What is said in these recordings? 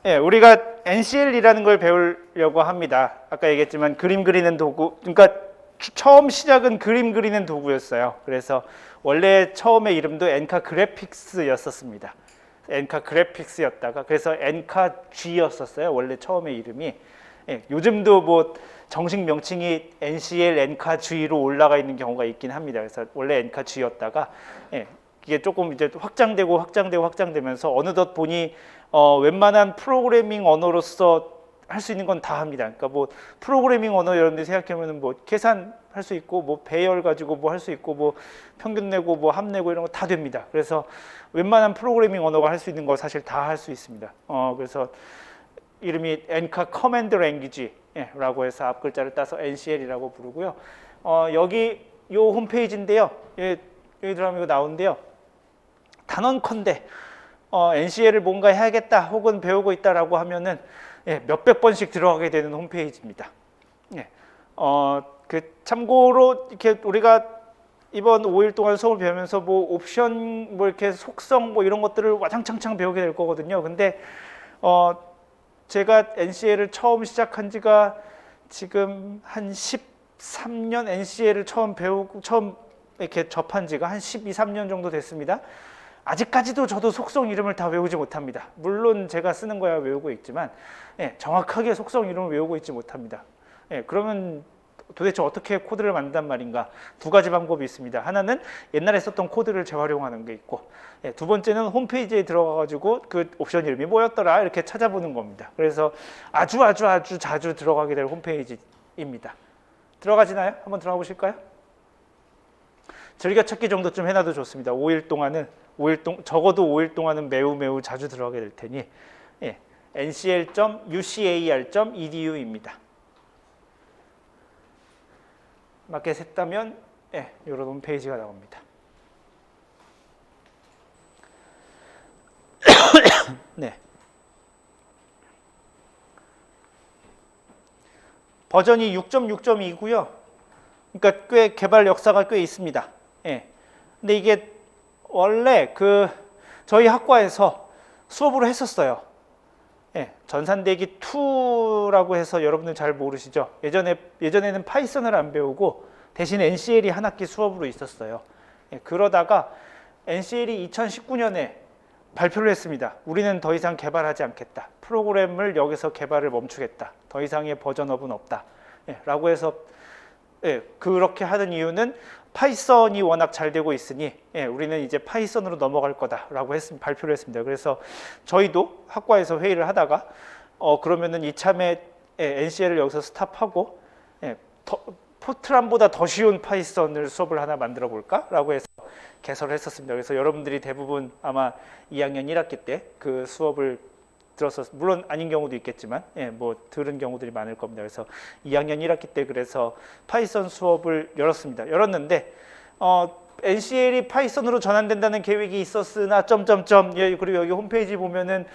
예, 우리가 NCL이라는 걸 배우려고 합니다. 아까 얘기했지만 그림 그리는 도구, 그러니까 처음 시작은 그림 그리는 도구였어요. 그래서 원래 처음에 이름도 엔카 그래픽스였었습니다. 엔카 그래픽스였다가 그래서 엔카 G였었어요. 원래 처음에 이름이. 예, 요즘도 뭐 정식 명칭이 NCL 엔카 G로 올라가 있는 경우가 있긴 합니다. 그래서 원래 엔카 G였다가 예, 이게 조금 이제 확장되면서 어느덧 보니 웬만한 프로그래밍 언어로서 할 수 있는 건 다 합니다. 그러니까 뭐 프로그래밍 언어 이런 데 생각하면은 뭐 계산할 수 있고 뭐 배열 가지고 뭐 할 수 있고 뭐 평균 내고 뭐 합 내고 이런 거 다 됩니다. 그래서 웬만한 프로그래밍 언어가 할 수 있는 거 사실 다 할 수 있습니다. 그래서 이름이 엔카 커맨드 랭귀지라고 해서 앞 글자를 따서 NCL이라고 부르고요. 여기 요 홈페이지인데요. 여기 들어가면 이거 나오는데요. 단언컨대 NCL을 뭔가 해야겠다 혹은 배우고 있다라고 하면은 예, 몇백 번씩 들어가게 되는 홈페이지입니다. 예, 참고로 이렇게 우리가 이번 5일 동안 수업을 배우면서 뭐 옵션 뭐 이렇게 속성 뭐 이런 것들을 와장창창 배우게 될 거거든요. 근데 제가 NCL을 처음 시작한 지가 지금 한 13년 NCL을 처음 이렇게 접한 지가 한 12, 13년 정도 됐습니다. 아직까지도 저도 속성 이름을 다 외우지 못합니다. 물론 제가 쓰는 거야 외우고 있지만 예, 정확하게 속성 이름을 외우고 있지 못합니다. 예, 그러면 도대체 어떻게 코드를 만든단 말인가? 두 가지 방법이 있습니다. 하나는 옛날에 썼던 코드를 재활용하는 게 있고 예, 두 번째는 홈페이지에 들어가가지고 그 옵션 이름이 뭐였더라 이렇게 찾아보는 겁니다. 그래서 아주 자주 들어가게 될 홈페이지입니다. 들어가지나요? 한번 들어가 보실까요? 즐겨찾기 정도쯤 해놔도 좋습니다. 5일 동안은 적어도 5일 동안은 매우 자주 들어가게 될 테니 예, ncl.ucar.edu입니다. 마켓 했다면 예, 이런 홈페이지가 나옵니다. 네. 버전이 6.6.2고요. 그러니까 꽤 개발 역사가 꽤 있습니다. 예. 근데 이게 원래 저희 학과에서 수업으로 했었어요. 예, 전산대기 2라고 해서 여러분들 잘 모르시죠? 예전에는 파이썬을 안 배우고 대신 NCL이 한 학기 수업으로 있었어요. 예, 그러다가 NCL이 2019년에 발표를 했습니다. 우리는 더 이상 개발하지 않겠다. 프로그램을 여기서 개발을 멈추겠다. 더 이상의 버전업은 없다. 예, 라고 해서 예, 그렇게 하는 이유는 파이썬이 워낙 잘 되고 있으니 예, 우리는 이제 파이썬으로 넘어갈 거다라고 발표를 했습니다. 그래서 저희도 학과에서 회의를 하다가 그러면은 이참에 NCL을 여기서 스탑하고 포트란보다 더 쉬운 파이썬을 수업을 하나 만들어 볼까라고 해서 개설을 했었습니다. 그래서 여러분들이 대부분 아마 2학년 1학기 때 그 수업을 들었었, 물론 아닌 경우도 있겠지만 뭐 들은 경우들이 많을 겁니다. 그래서 2학년 1학기 때 그래서 파이썬 수업을 열었는데 NCL이 파이썬으로 전환된다는 계획이 있었으나 예, 그리고 여기 홈페이지 보면은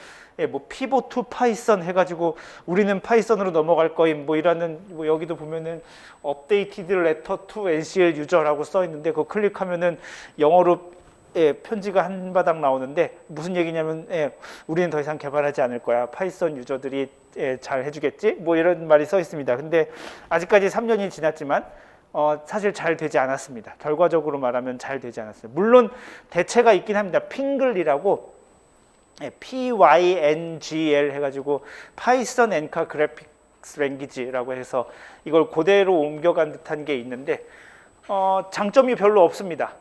뭐 피봇 투 파이썬 해가지고 우리는 파이썬으로 넘어갈 거임 뭐 이라는 뭐 여기도 보면은 업데이티드 레터 투 NCL 유저라고 써 있는데 그거 클릭하면은 영어로 편지가 한 바닥 나오는데 무슨 얘기냐면 우리는 더 이상 개발하지 않을 거야. 파이썬 유저들이 잘 해주겠지? 뭐 이런 말이 써 있습니다. 근데 아직까지 3년이 지났지만 사실 잘 되지 않았습니다. 결과적으로 말하면 잘 되지 않았어요. 물론 대체가 있긴 합니다. 핑글이라고 PYNGL 해가지고 파이썬 엔카 그래픽스 랭귀지라고 해서 이걸 그대로 옮겨간 듯한 게 있는데 장점이 별로 없습니다.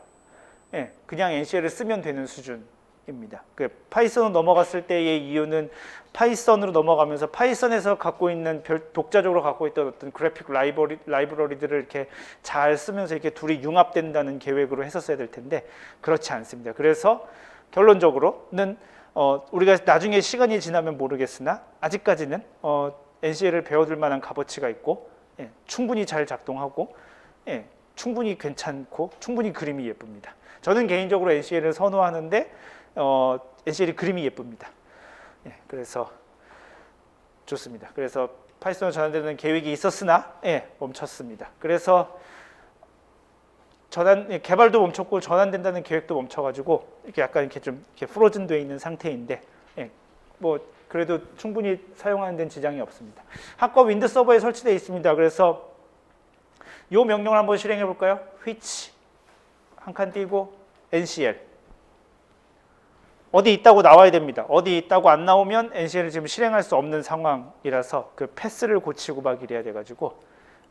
그냥 NCL을 쓰면 되는 수준입니다. 파이썬으로 넘어갔을 때의 이유는 파이썬으로 넘어가면서 파이썬에서 갖고 있는 독자적으로 갖고 있던 어떤 그래픽 라이브러리들을 이렇게 잘 쓰면서 이렇게 둘이 융합된다는 계획으로 했었어야 될 텐데 그렇지 않습니다. 그래서 결론적으로는 우리가 나중에 시간이 지나면 모르겠으나 아직까지는 NCL을 배워둘 만한 값어치가 있고 충분히 잘 작동하고 충분히 괜찮고 충분히 그림이 예쁩니다. 저는 개인적으로 NCL을 선호하는데 NCL이 그림이 예쁩니다. 그래서 좋습니다. 그래서 파이썬으로 전환되는 계획이 있었으나 멈췄습니다. 그래서 개발도 멈췄고 전환된다는 계획도 멈춰가지고 이렇게 약간 이렇게 좀 이렇게 프로즌 돼 있는 상태인데 뭐 그래도 충분히 사용하는 데는 지장이 없습니다. 학과 윈드 서버에 설치되어 있습니다. 그래서 이 명령을 한번 실행해 볼까요? which 한 칸 띄고 ncl 어디 있다고 나와야 됩니다. 어디 있다고 안 나오면 NCL을 지금 실행할 수 없는 상황이라서 그 패스를 고치고 막 이래야 돼가지고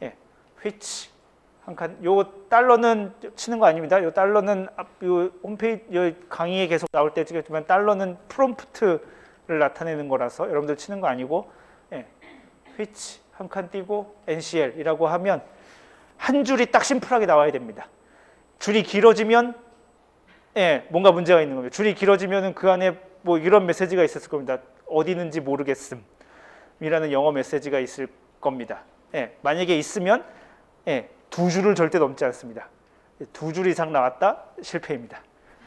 예, which 한 칸. 요 달러는 치는 거 아닙니다. 요 달러는 요 홈페이지 요 강의에 계속 나올 때 찍었지만 달러는 프롬프트를 나타내는 거라서 여러분들 치는 거 아니고 예, which 한 칸 띄고 NCL이라고 하면 한 줄이 딱 심플하게 나와야 됩니다. 줄이 길어지면 예, 뭔가 문제가 있는 겁니다. 줄이 길어지면은 그 안에 뭐 이런 메시지가 있었을 겁니다. 어디 있는지 모르겠음 이라는 영어 메시지가 있을 겁니다. 예, 만약에 있으면 예, 두 줄을 절대 넘지 않습니다. 두 줄 이상 나왔다 실패입니다.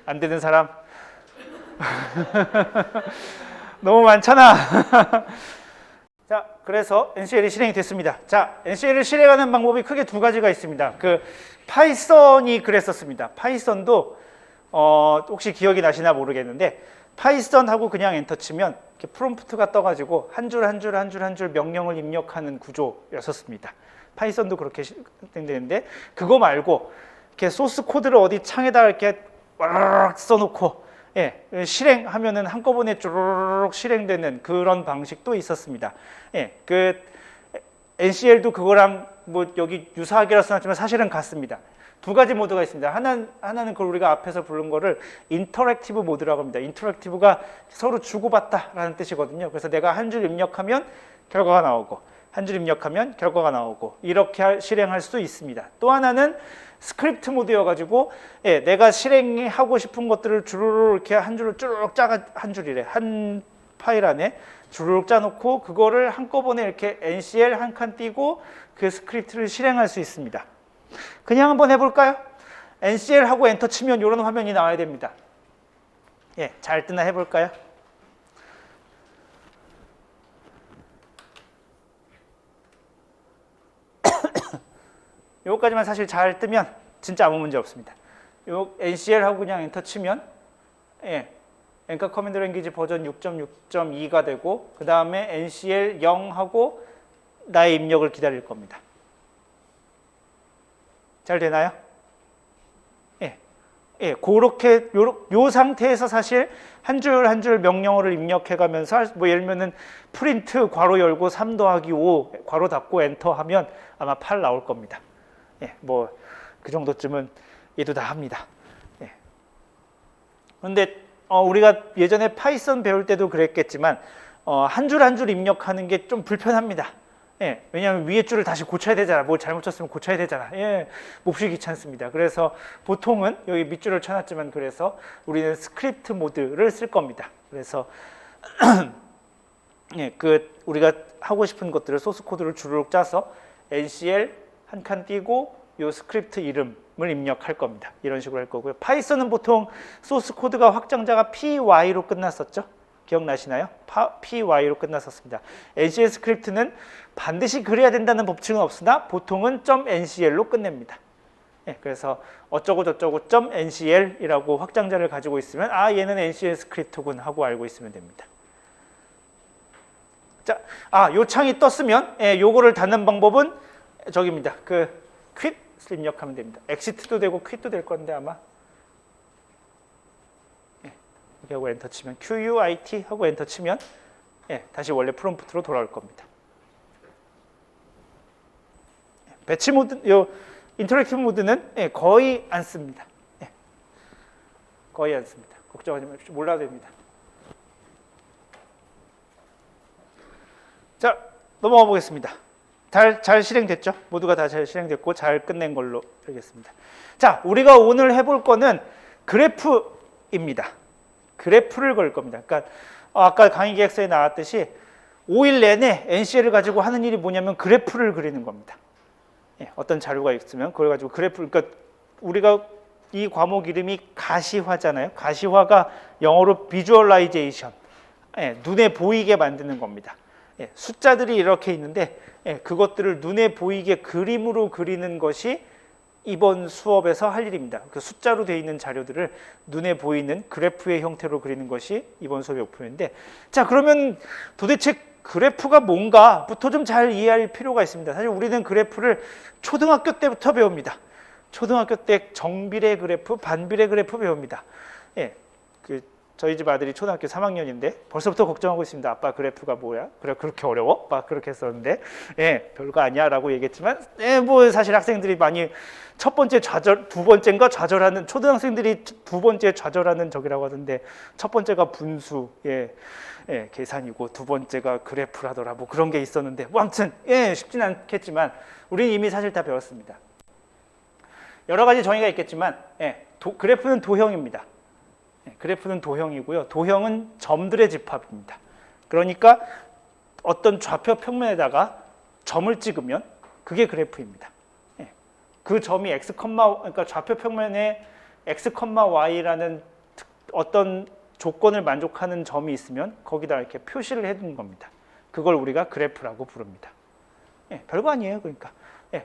안 되는 사람 너무 많잖아. 자, 그래서 NCL이 실행이 됐습니다. 자, NCL을 실행하는 방법이 크게 두 가지가 있습니다. 그 파이썬이 그랬었습니다. 파이썬도 혹시 기억이 나시나 모르겠는데 파이썬하고 그냥 엔터 치면 이렇게 프롬프트가 떠가지고 한 줄 한 줄 한 줄 한 줄 명령을 입력하는 구조였었습니다. 파이썬도 그렇게 되는데 그거 말고 이렇게 소스 코드를 어디 창에다 이렇게 와르르 써놓고 예, 실행하면은 한꺼번에 쭈르륵 실행되는 그런 방식도 있었습니다. 예, 그 NCL도 그거랑 뭐 여기 유사하게라 써놨지만 사실은 같습니다. 두 가지 모드가 있습니다. 하나는 그걸 우리가 앞에서 부른 거를 인터랙티브 모드라고 합니다. 인터랙티브가 서로 주고받다라는 뜻이거든요. 그래서 내가 한 줄 입력하면 결과가 나오고 한 줄 입력하면 결과가 나오고 이렇게 실행할 수 있습니다. 또 하나는 스크립트 모드여가지고 예, 내가 실행하고 싶은 것들을 주르륵 이렇게 한 줄을 쭈르륵 짜가 한 줄이래 한 파일 안에 주르륵 짜놓고 그거를 한꺼번에 이렇게 NCL 한 칸 띄고 그 스크립트를 실행할 수 있습니다. 그냥 한번 해볼까요? NCL 하고 엔터 치면 이런 화면이 나와야 됩니다. 예, 잘 뜨나 해볼까요? 요거까지만 사실 잘 뜨면 진짜 아무 문제 없습니다. 요 NCL 하고 그냥 엔터 치면 예, 엔카 커맨드 랭귀지 버전 6.6.2가 되고 그 다음에 NCL 0 하고 나의 입력을 기다릴 겁니다. 잘 되나요? 예, 예, 그렇게 요 상태에서 사실 한 줄 한 줄 명령어를 입력해가면서 뭐 예를 들면은 프린트 괄호 열고 3 더하기 5 괄호 닫고 엔터 하면 아마 8 나올 겁니다. 예, 뭐 그 정도쯤은 얘도 다 합니다. 예. 그런데 우리가 예전에 파이썬 배울 때도 그랬겠지만 한 줄 한 줄 입력하는 게 좀 불편합니다. 예, 왜냐하면 위에 줄을 다시 고쳐야 되잖아. 뭘 잘못 쳤으면 고쳐야 되잖아. 예, 몹시 귀찮습니다. 그래서 보통은 여기 밑줄을 쳐놨지만 그래서 우리는 스크립트 모드를 쓸 겁니다. 그래서 예, 그 우리가 하고 싶은 것들을 소스 코드를 주르륵 짜서 NCL 한 칸 띄고 요 스크립트 이름을 입력할 겁니다. 이런 식으로 할 거고요. 파이썬은 보통 소스 코드가 확장자가 py로 끝났었죠. 기억나시나요? py로 끝났었습니다. NCL 스크립트는 반드시 그래야 된다는 법칙은 없으나 보통은 .ncl로 끝냅니다. 예, 그래서 어쩌고 저쩌고 .ncl이라고 확장자를 가지고 있으면 아 얘는 NCL 스크립트군 하고 알고 있으면 됩니다. 자, 요 창이 떴으면 예, 요거를 닫는 방법은 저기입니다. 그 quit을 입력하면 됩니다. exit도 되고 quit도 될 건데 아마 이렇게 하고 엔터 치면 QUIT 하고 엔터 치면 예, 다시 원래 프롬프트로 돌아올 겁니다. 배치 모드, 요 인터랙티브 모드는 예, 거의 안 씁니다. 예, 거의 안 씁니다. 걱정하지 마십시오. 몰라도 됩니다. 자, 넘어가 보겠습니다. 잘 실행됐죠? 모두가 다 잘 실행됐고 잘 끝낸 걸로 알겠습니다. 자, 우리가 오늘 해볼 거는 그래프입니다. 그래프를 걸 겁니다. 그러니까 아까 강의 계획서에 나왔듯이 5일 내내 NCL을 가지고 하는 일이 뭐냐면 그래프를 그리는 겁니다. 예, 어떤 자료가 있으면 그걸 가지고 그래프, 그러니까 우리가 이 과목 이름이 가시화잖아요. 가시화가 영어로 비주얼라이제이션, 예, 눈에 보이게 만드는 겁니다. 예, 숫자들이 이렇게 있는데 예, 그것들을 눈에 보이게 그림으로 그리는 것이 이번 수업에서 할 일입니다. 그 숫자로 되어 있는 자료들을 눈에 보이는 그래프의 형태로 그리는 것이 이번 수업의 목표인데, 자, 그러면 도대체 그래프가 뭔가부터 좀 잘 이해할 필요가 있습니다. 사실 우리는 그래프를 초등학교 때부터 배웁니다. 초등학교 때 정비례 그래프, 반비례 그래프 배웁니다. 예, 저희 집 아들이 초등학교 3학년인데 벌써부터 걱정하고 있습니다. 아빠 그래프가 뭐야? 그래 그렇게 어려워? 막 그렇게 했었는데, 예, 별거 아니야라고 얘기했지만, 예, 뭐 사실 학생들이 많이 첫 번째 좌절, 두 번째인가 좌절하는, 초등학생들이 두 번째 좌절하는 적이라고 하던데, 첫 번째가 분수, 계산이고 두 번째가 그래프라더라, 뭐 그런 게 있었는데, 뭐 아무튼 쉽진 않겠지만 우리는 이미 사실 다 배웠습니다. 여러 가지 정의가 있겠지만, 그래프는 도형입니다. 그래프는 도형이고요. 도형은 점들의 집합입니다. 그러니까 어떤 좌표 평면에다가 점을 찍으면 그게 그래프입니다. 그 점이 그러니까 좌표 평면에 x, y라는 어떤 조건을 만족하는 점이 있으면 거기다 이렇게 표시를 해둔 겁니다. 그걸 우리가 그래프라고 부릅니다. 별거 아니에요. 그러니까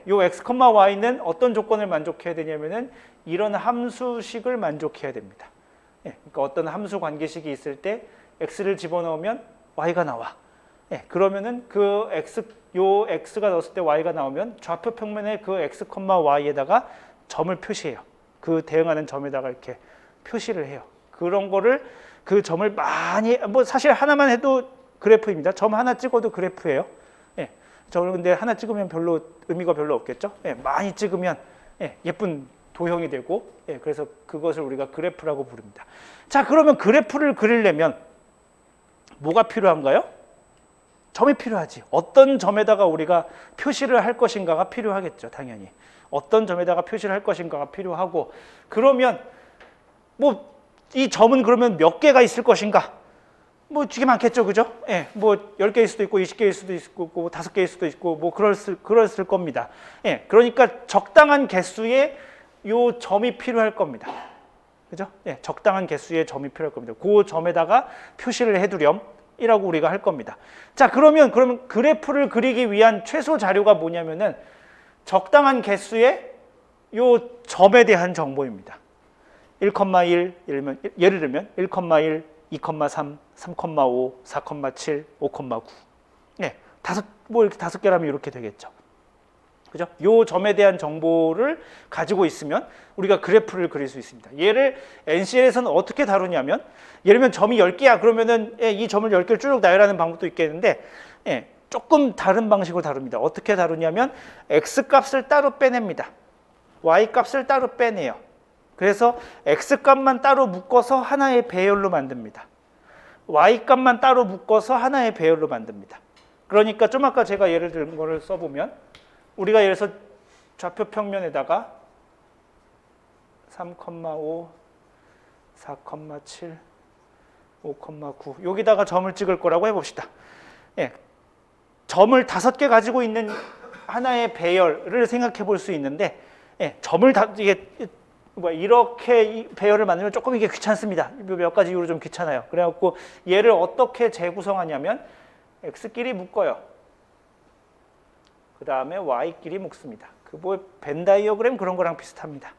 요 x, y는 어떤 조건을 만족해야 되냐면은 이런 함수식을 만족해야 됩니다. 그러니까 어떤 함수 관계식이 있을 때 x를 집어넣으면 y가 나와. 그러면은 요 x가 넣었을 때 y가 나오면 좌표 평면에 그 x, y에다가 점을 표시해요. 그 대응하는 점에다가 이렇게 표시를 해요. 그런 거를 그 점을 많이, 뭐 사실 하나만 해도 그래프입니다. 점 하나 찍어도 그래프예요. 저는 근데 하나 찍으면 별로 의미가 별로 없겠죠. 많이 찍으면 예쁜 도형이 되고, 그래서 그것을 우리가 그래프라고 부릅니다. 자, 그러면 그래프를 그리려면 뭐가 필요한가요? 점이 필요하지. 어떤 점에다가 우리가 표시를 할 것인가가 필요하겠죠, 당연히. 어떤 점에다가 표시를 할 것인가가 필요하고, 그러면 뭐 이 점은 그러면 몇 개가 있을 것인가? 뭐 되게 많겠죠, 그죠? 뭐 10개일 수도 있고 20개일 수도 있고 뭐 5개일 수도 있고 뭐 그랬을 겁니다. 그러니까 적당한 개수의 요 점이 필요할 겁니다. 그죠? 적당한 개수의 점이 필요할 겁니다. 그 점에다가 표시를 해두렴이라고 우리가 할 겁니다. 자, 그러면 그래프를 그리기 위한 최소 자료가 뭐냐면은 적당한 개수의 요 점에 대한 정보입니다. 1,1, 예를 들면 1,1, 2,3, 3,5, 4,7, 5,9. 이렇게 5개라면 이렇게 되겠죠. 그죠? 요 점에 대한 정보를 가지고 있으면 우리가 그래프를 그릴 수 있습니다. 얘를 NCL에서는 어떻게 다루냐면, 예를 들면 점이 10개야. 그러면은 이 점을 10개를 쭉 나열하는 방법도 있겠는데, 조금 다른 방식으로 다룹니다. 어떻게 다루냐면 x 값을 따로 빼냅니다. y 값을 따로 빼내요. 그래서 x 값만 따로 묶어서 하나의 배열로 만듭니다. y 값만 따로 묶어서 하나의 배열로 만듭니다. 그러니까 좀 아까 제가 예를 든 거를 써보면, 우리가 예를 들어서 좌표 평면에다가 3,5, 4,7, 5,9 여기다가 점을 찍을 거라고 해봅시다. 점을 5개 가지고 있는 하나의 배열을 생각해 볼 수 있는데, 점을 이렇게 배열을 만들면 조금 이게 귀찮습니다. 몇 가지 이유로 좀 귀찮아요. 그래갖고 얘를 어떻게 재구성하냐면 x끼리 묶어요. 그 다음에 y끼리 묶습니다. 그 뭐 벤 다이어그램 그런 거랑 비슷합니다.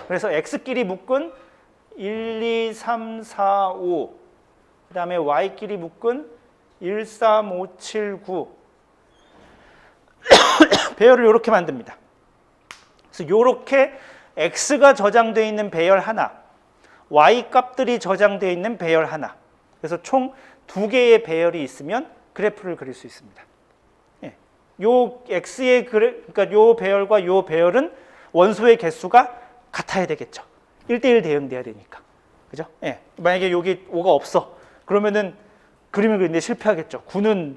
그래서 x끼리 묶은 1, 2, 3, 4, 5, 그 다음에 y끼리 묶은 1, 3, 5, 7, 9 배열을 이렇게 만듭니다. 그래서 이렇게 x가 저장되어 있는 배열 하나, y 값들이 저장되어 있는 배열 하나, 그래서 총 2개의 배열이 있으면 그래프를 그릴 수 있습니다. 요 x의 그러니까 요 배열과 요 배열은 원소의 개수가 같아야 되겠죠. 1대1 대응돼야 되니까. 그죠? 만약에 여기 5가 없어. 그러면은 그림을 그리는데 실패하겠죠. 9는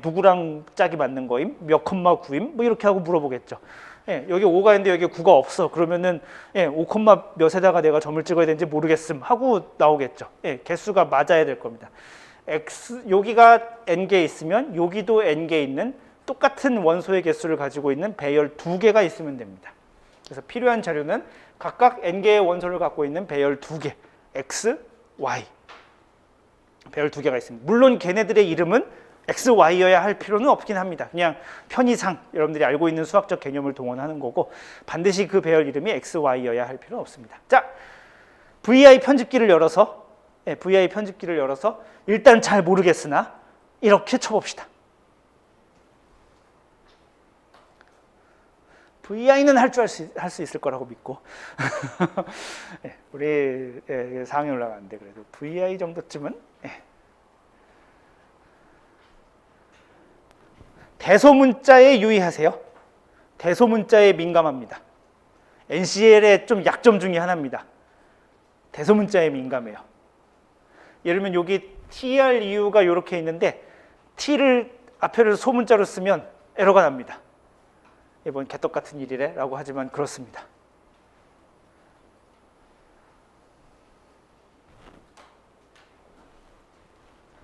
누구랑 짝이 맞는 거임? 몇 콤마 9임? 뭐 이렇게 하고 물어보겠죠. 여기 5가 있는데 여기 9가 없어. 그러면은 5 콤마 몇에다가 내가 점을 찍어야 되는지 모르겠음 하고 나오겠죠. 개수가 맞아야 될 겁니다. 여기가 n개 있으면 여기도 n개 있는 똑같은 원소의 개수를 가지고 있는 배열 2개가 있으면 됩니다. 그래서 필요한 자료는 각각 n개의 원소를 갖고 있는 배열 2개, x, y 배열 2개가 있습니다. 물론 걔네들의 이름은 XY여야 할 필요는 없긴 합니다. 그냥 편의상 여러분들이 알고 있는 수학적 개념을 동원하는 거고 반드시 그 배열 이름이 XY여야 할 필요는 없습니다. 자, VI 편집기를 열어서 VI 편집기를 열어서 일단 잘 모르겠으나 이렇게 쳐봅시다. VI는 할 수 있을 거라고 믿고 우리 4학년 올라가는데 그래도 VI 정도쯤은 대소문자에 유의하세요. 대소문자에 민감합니다. NCL의 좀 약점 중에 하나입니다. 대소문자에 민감해요. 예를 들면 여기 TR 이유가 이렇게 있는데 T를 앞에를 소문자로 쓰면 에러가 납니다. 이번 개떡 같은 일이래 라고 하지만 그렇습니다.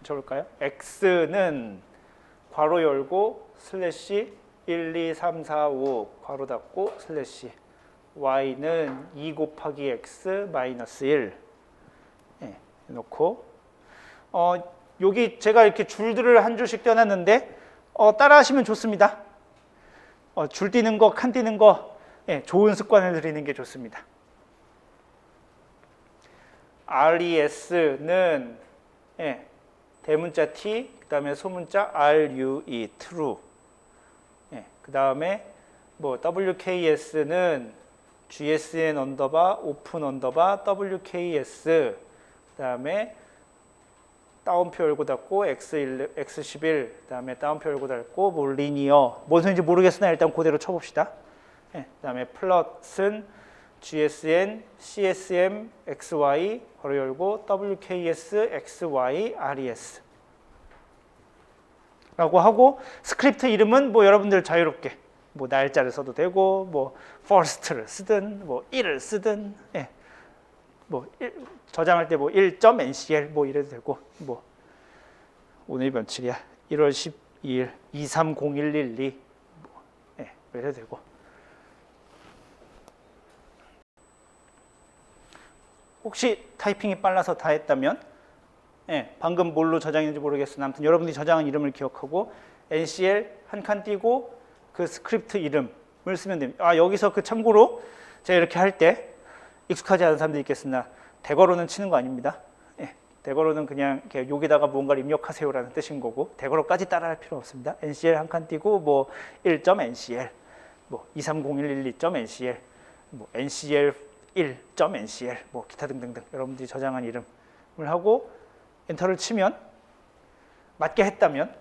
적을까요? X는 괄호 열고 슬래시 1, 2, 3, 4, 5 괄호 닫고 슬래시 Y는 2 곱하기 X 마이너스 1 놓고 여기 제가 이렇게 줄들을 한 줄씩 떼어놨는데 따라 하시면 좋습니다. 줄 띄는 거, 칸 띄는 거 좋은 습관을 들이는 게 좋습니다. RES는 대문자 T, 그 다음에 소문자 RUE, true. 그 다음에 뭐 WKS는 GSN 언더바, 오픈 언더바, WKS, 그 다음에 따옴표 열고 닫고 X11, 그 다음에 따옴표 열고 닫고 뭐 리니어, 뭔 소리인지 모르겠으나 일단 그대로 쳐봅시다. 그 다음에 플러스는 GSN, CSM, XY, 괄호 열고 WKS, XY, RES 라고 하고 스크립트 이름은 뭐 여러분들 자유롭게 뭐 날짜를 써도 되고 뭐 first를 쓰든 뭐 1을 쓰든 뭐 저장할 때 뭐 1.ncl 뭐 이래도 되고 뭐 오늘이 며칠이야? 1월 12일 230112 뭐 이래도 되고 혹시 타이핑이 빨라서 다 했다면 방금 뭘로 저장했는지 모르겠으나 아무튼 여러분들이 저장한 이름을 기억하고 NCL 한 칸 띄고 그 스크립트 이름을 쓰면 됩니다. 여기서 그 참고로 제가 이렇게 할 때 익숙하지 않은 사람들이 있겠으나 대괄호는 치는 거 아닙니다. 대괄호는 그냥 이렇게 여기다가 뭔가를 입력하세요라는 뜻인 거고 대괄호까지 따라할 필요 없습니다. NCL 한 칸 띄고 뭐 1.ncl, 뭐 230112.ncl, 뭐 NCL 1.ncl, 뭐 기타 등등등 여러분들이 저장한 이름을 하고 엔터를 치면 맞게 했다면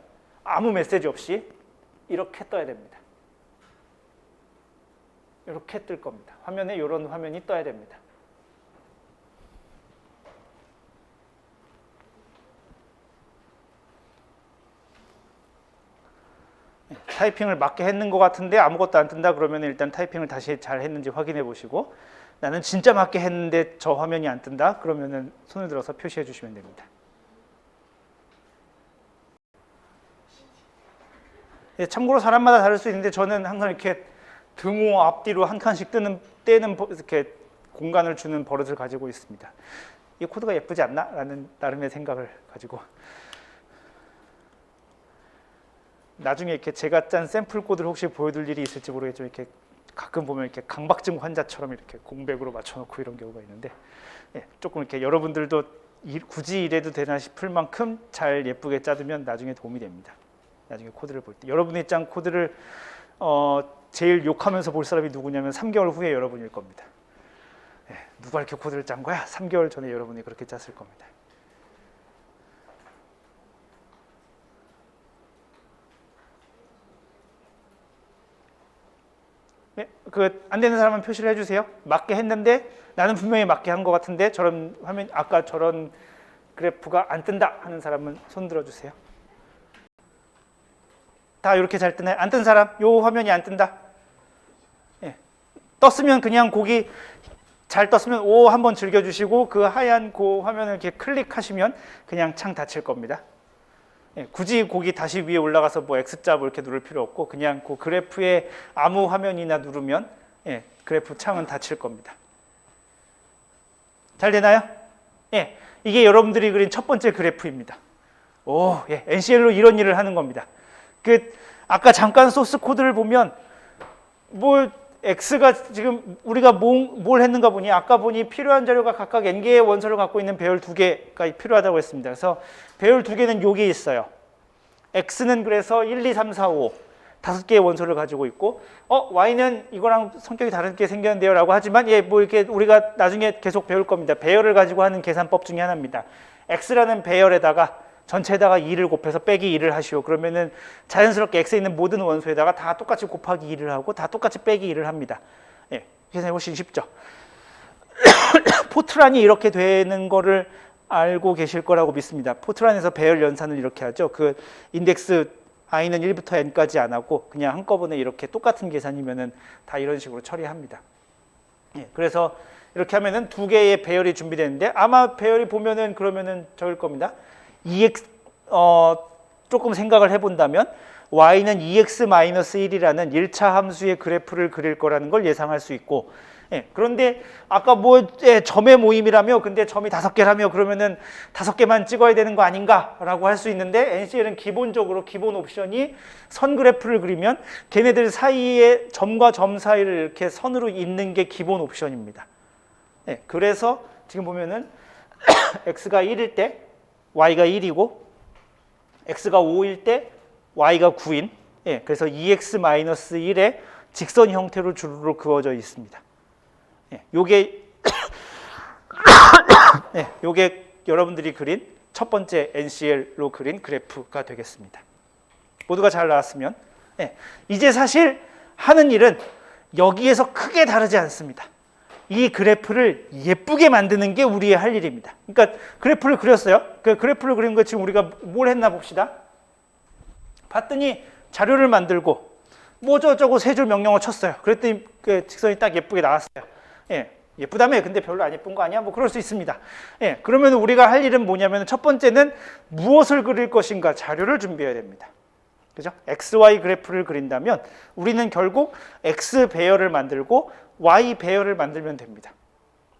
아무 메시지 없이 이렇게 떠야 됩니다. 이렇게 뜰 겁니다. 화면에 이런 화면이 떠야 됩니다. 타이핑을 맞게 했는 것 같은데 아무것도 안 뜬다 그러면 일단 타이핑을 다시 잘 했는지 확인해 보시고 나는 진짜 맞게 했는데 저 화면이 안 뜬다 그러면 손을 들어서 표시해 주시면 됩니다. 참고로 사람마다 다를 수 있는데 저는 항상 이렇게 등호 앞뒤로 한 칸씩 떼는 이렇게 공간을 주는 버릇을 가지고 있습니다. 이 코드가 예쁘지 않나? 라는 나름의 생각을 가지고 나중에 이렇게 제가 짠 샘플 코드를 혹시 보여줄 일이 있을지 모르겠지만 이렇게 가끔 보면 이렇게 강박증 환자처럼 이렇게 공백으로 맞춰놓고 이런 경우가 있는데 조금 이렇게 여러분들도 굳이 이래도 되나 싶을 만큼 잘 예쁘게 짜두면 나중에 도움이 됩니다. 나중에 코드를 볼 때 여러분이 짠 코드를 제일 욕하면서 볼 사람이 누구냐면 3개월 후에 여러분일 겁니다. 누가 이렇게 코드를 짠 거야? 3개월 전에 여러분이 그렇게 짰을 겁니다. 안 되는 사람은 표시를 해주세요. 맞게 했는데 나는 분명히 맞게 한 것 같은데 저런 화면 아까 저런 그래프가 안 뜬다 하는 사람은 손 들어주세요. 다 이렇게 잘 뜨나요? 안 뜬 사람? 요 화면이 안 뜬다. 떴으면 그냥 거기 잘 떴으면 오 한번 즐겨주시고 그 하얀 그 화면을 이렇게 클릭하시면 그냥 창 닫힐 겁니다. 굳이 거기 다시 위에 올라가서 뭐 X자 뭐 이렇게 누를 필요 없고 그냥 그 그래프에 아무 화면이나 누르면 그래프 창은 닫힐 겁니다. 잘 되나요? 이게 여러분들이 그린 첫 번째 그래프입니다. 예, NCL로 이런 일을 하는 겁니다. 아까 잠깐 소스 코드를 보면 X가 지금 우리가 뭘 했는가 보니 아까 보니 필요한 자료가 각각 N개의 원소를 갖고 있는 배열 2개가 필요하다고 했습니다. 그래서 배열 2개는 여기 있어요. X는 그래서 1, 2, 3, 4, 5 5개의 원소를 가지고 있고 Y는 이거랑 성격이 다르게 생겼는데요 라고 하지만 이렇게 우리가 나중에 계속 배울 겁니다. 배열을 가지고 하는 계산법 중에 하나입니다. X라는 배열에다가 전체에다가 2를 곱해서 빼기 2를 하시오. 그러면은 자연스럽게 X에 있는 모든 원소에다가 다 똑같이 곱하기 2를 하고 다 똑같이 빼기 2를 합니다. 계산이 훨씬 쉽죠. 포트란이 이렇게 되는 거를 알고 계실 거라고 믿습니다. 포트란에서 배열 연산을 이렇게 하죠. 인덱스 i는 1부터 n까지 안 하고 그냥 한꺼번에 이렇게 똑같은 계산이면은 다 이런 식으로 처리합니다. 그래서 이렇게 하면은 2개의 배열이 준비되는데 아마 배열이 보면은 그러면은 적을 겁니다. EX 조금 생각을 해본다면 y는 EX-1이라는 1차 함수의 그래프를 그릴 거라는 걸 예상할 수 있고 그런데 아까 점의 모임이라며 근데 점이 5개라며 그러면은 5개만 찍어야 되는 거 아닌가 라고 할 수 있는데 NCL은 기본적으로 기본 옵션이 선 그래프를 그리면 걔네들 사이에 점과 점 사이를 이렇게 선으로 잇는 게 기본 옵션입니다. 그래서 지금 보면은 x가 1일 때 y가 1이고 x가 5일 때 y가 9인 그래서 2x-1의 직선 형태로 주르륵 그어져 있습니다. 요게 여러분들이 그린 첫 번째 NCL로 그린 그래프가 되겠습니다. 모두가 잘 나왔으면 이제 사실 하는 일은 여기에서 크게 다르지 않습니다. 이 그래프를 예쁘게 만드는 게 우리의 할 일입니다. 그러니까 그래프를 그렸어요. 그 그래프를 그린 거 지금 우리가 뭘 했나 봅시다. 봤더니 자료를 만들고 저쩌고 세 줄 명령어 쳤어요. 그랬더니 그 직선이 딱 예쁘게 나왔어요. 예쁘다며 근데 별로 안 예쁜 거 아니야? 그럴 수 있습니다. 그러면 우리가 할 일은 뭐냐면 첫 번째는 무엇을 그릴 것인가 자료를 준비해야 됩니다. 그죠? XY 그래프를 그린다면 우리는 결국 X 배열을 만들고 Y 배열을 만들면 됩니다.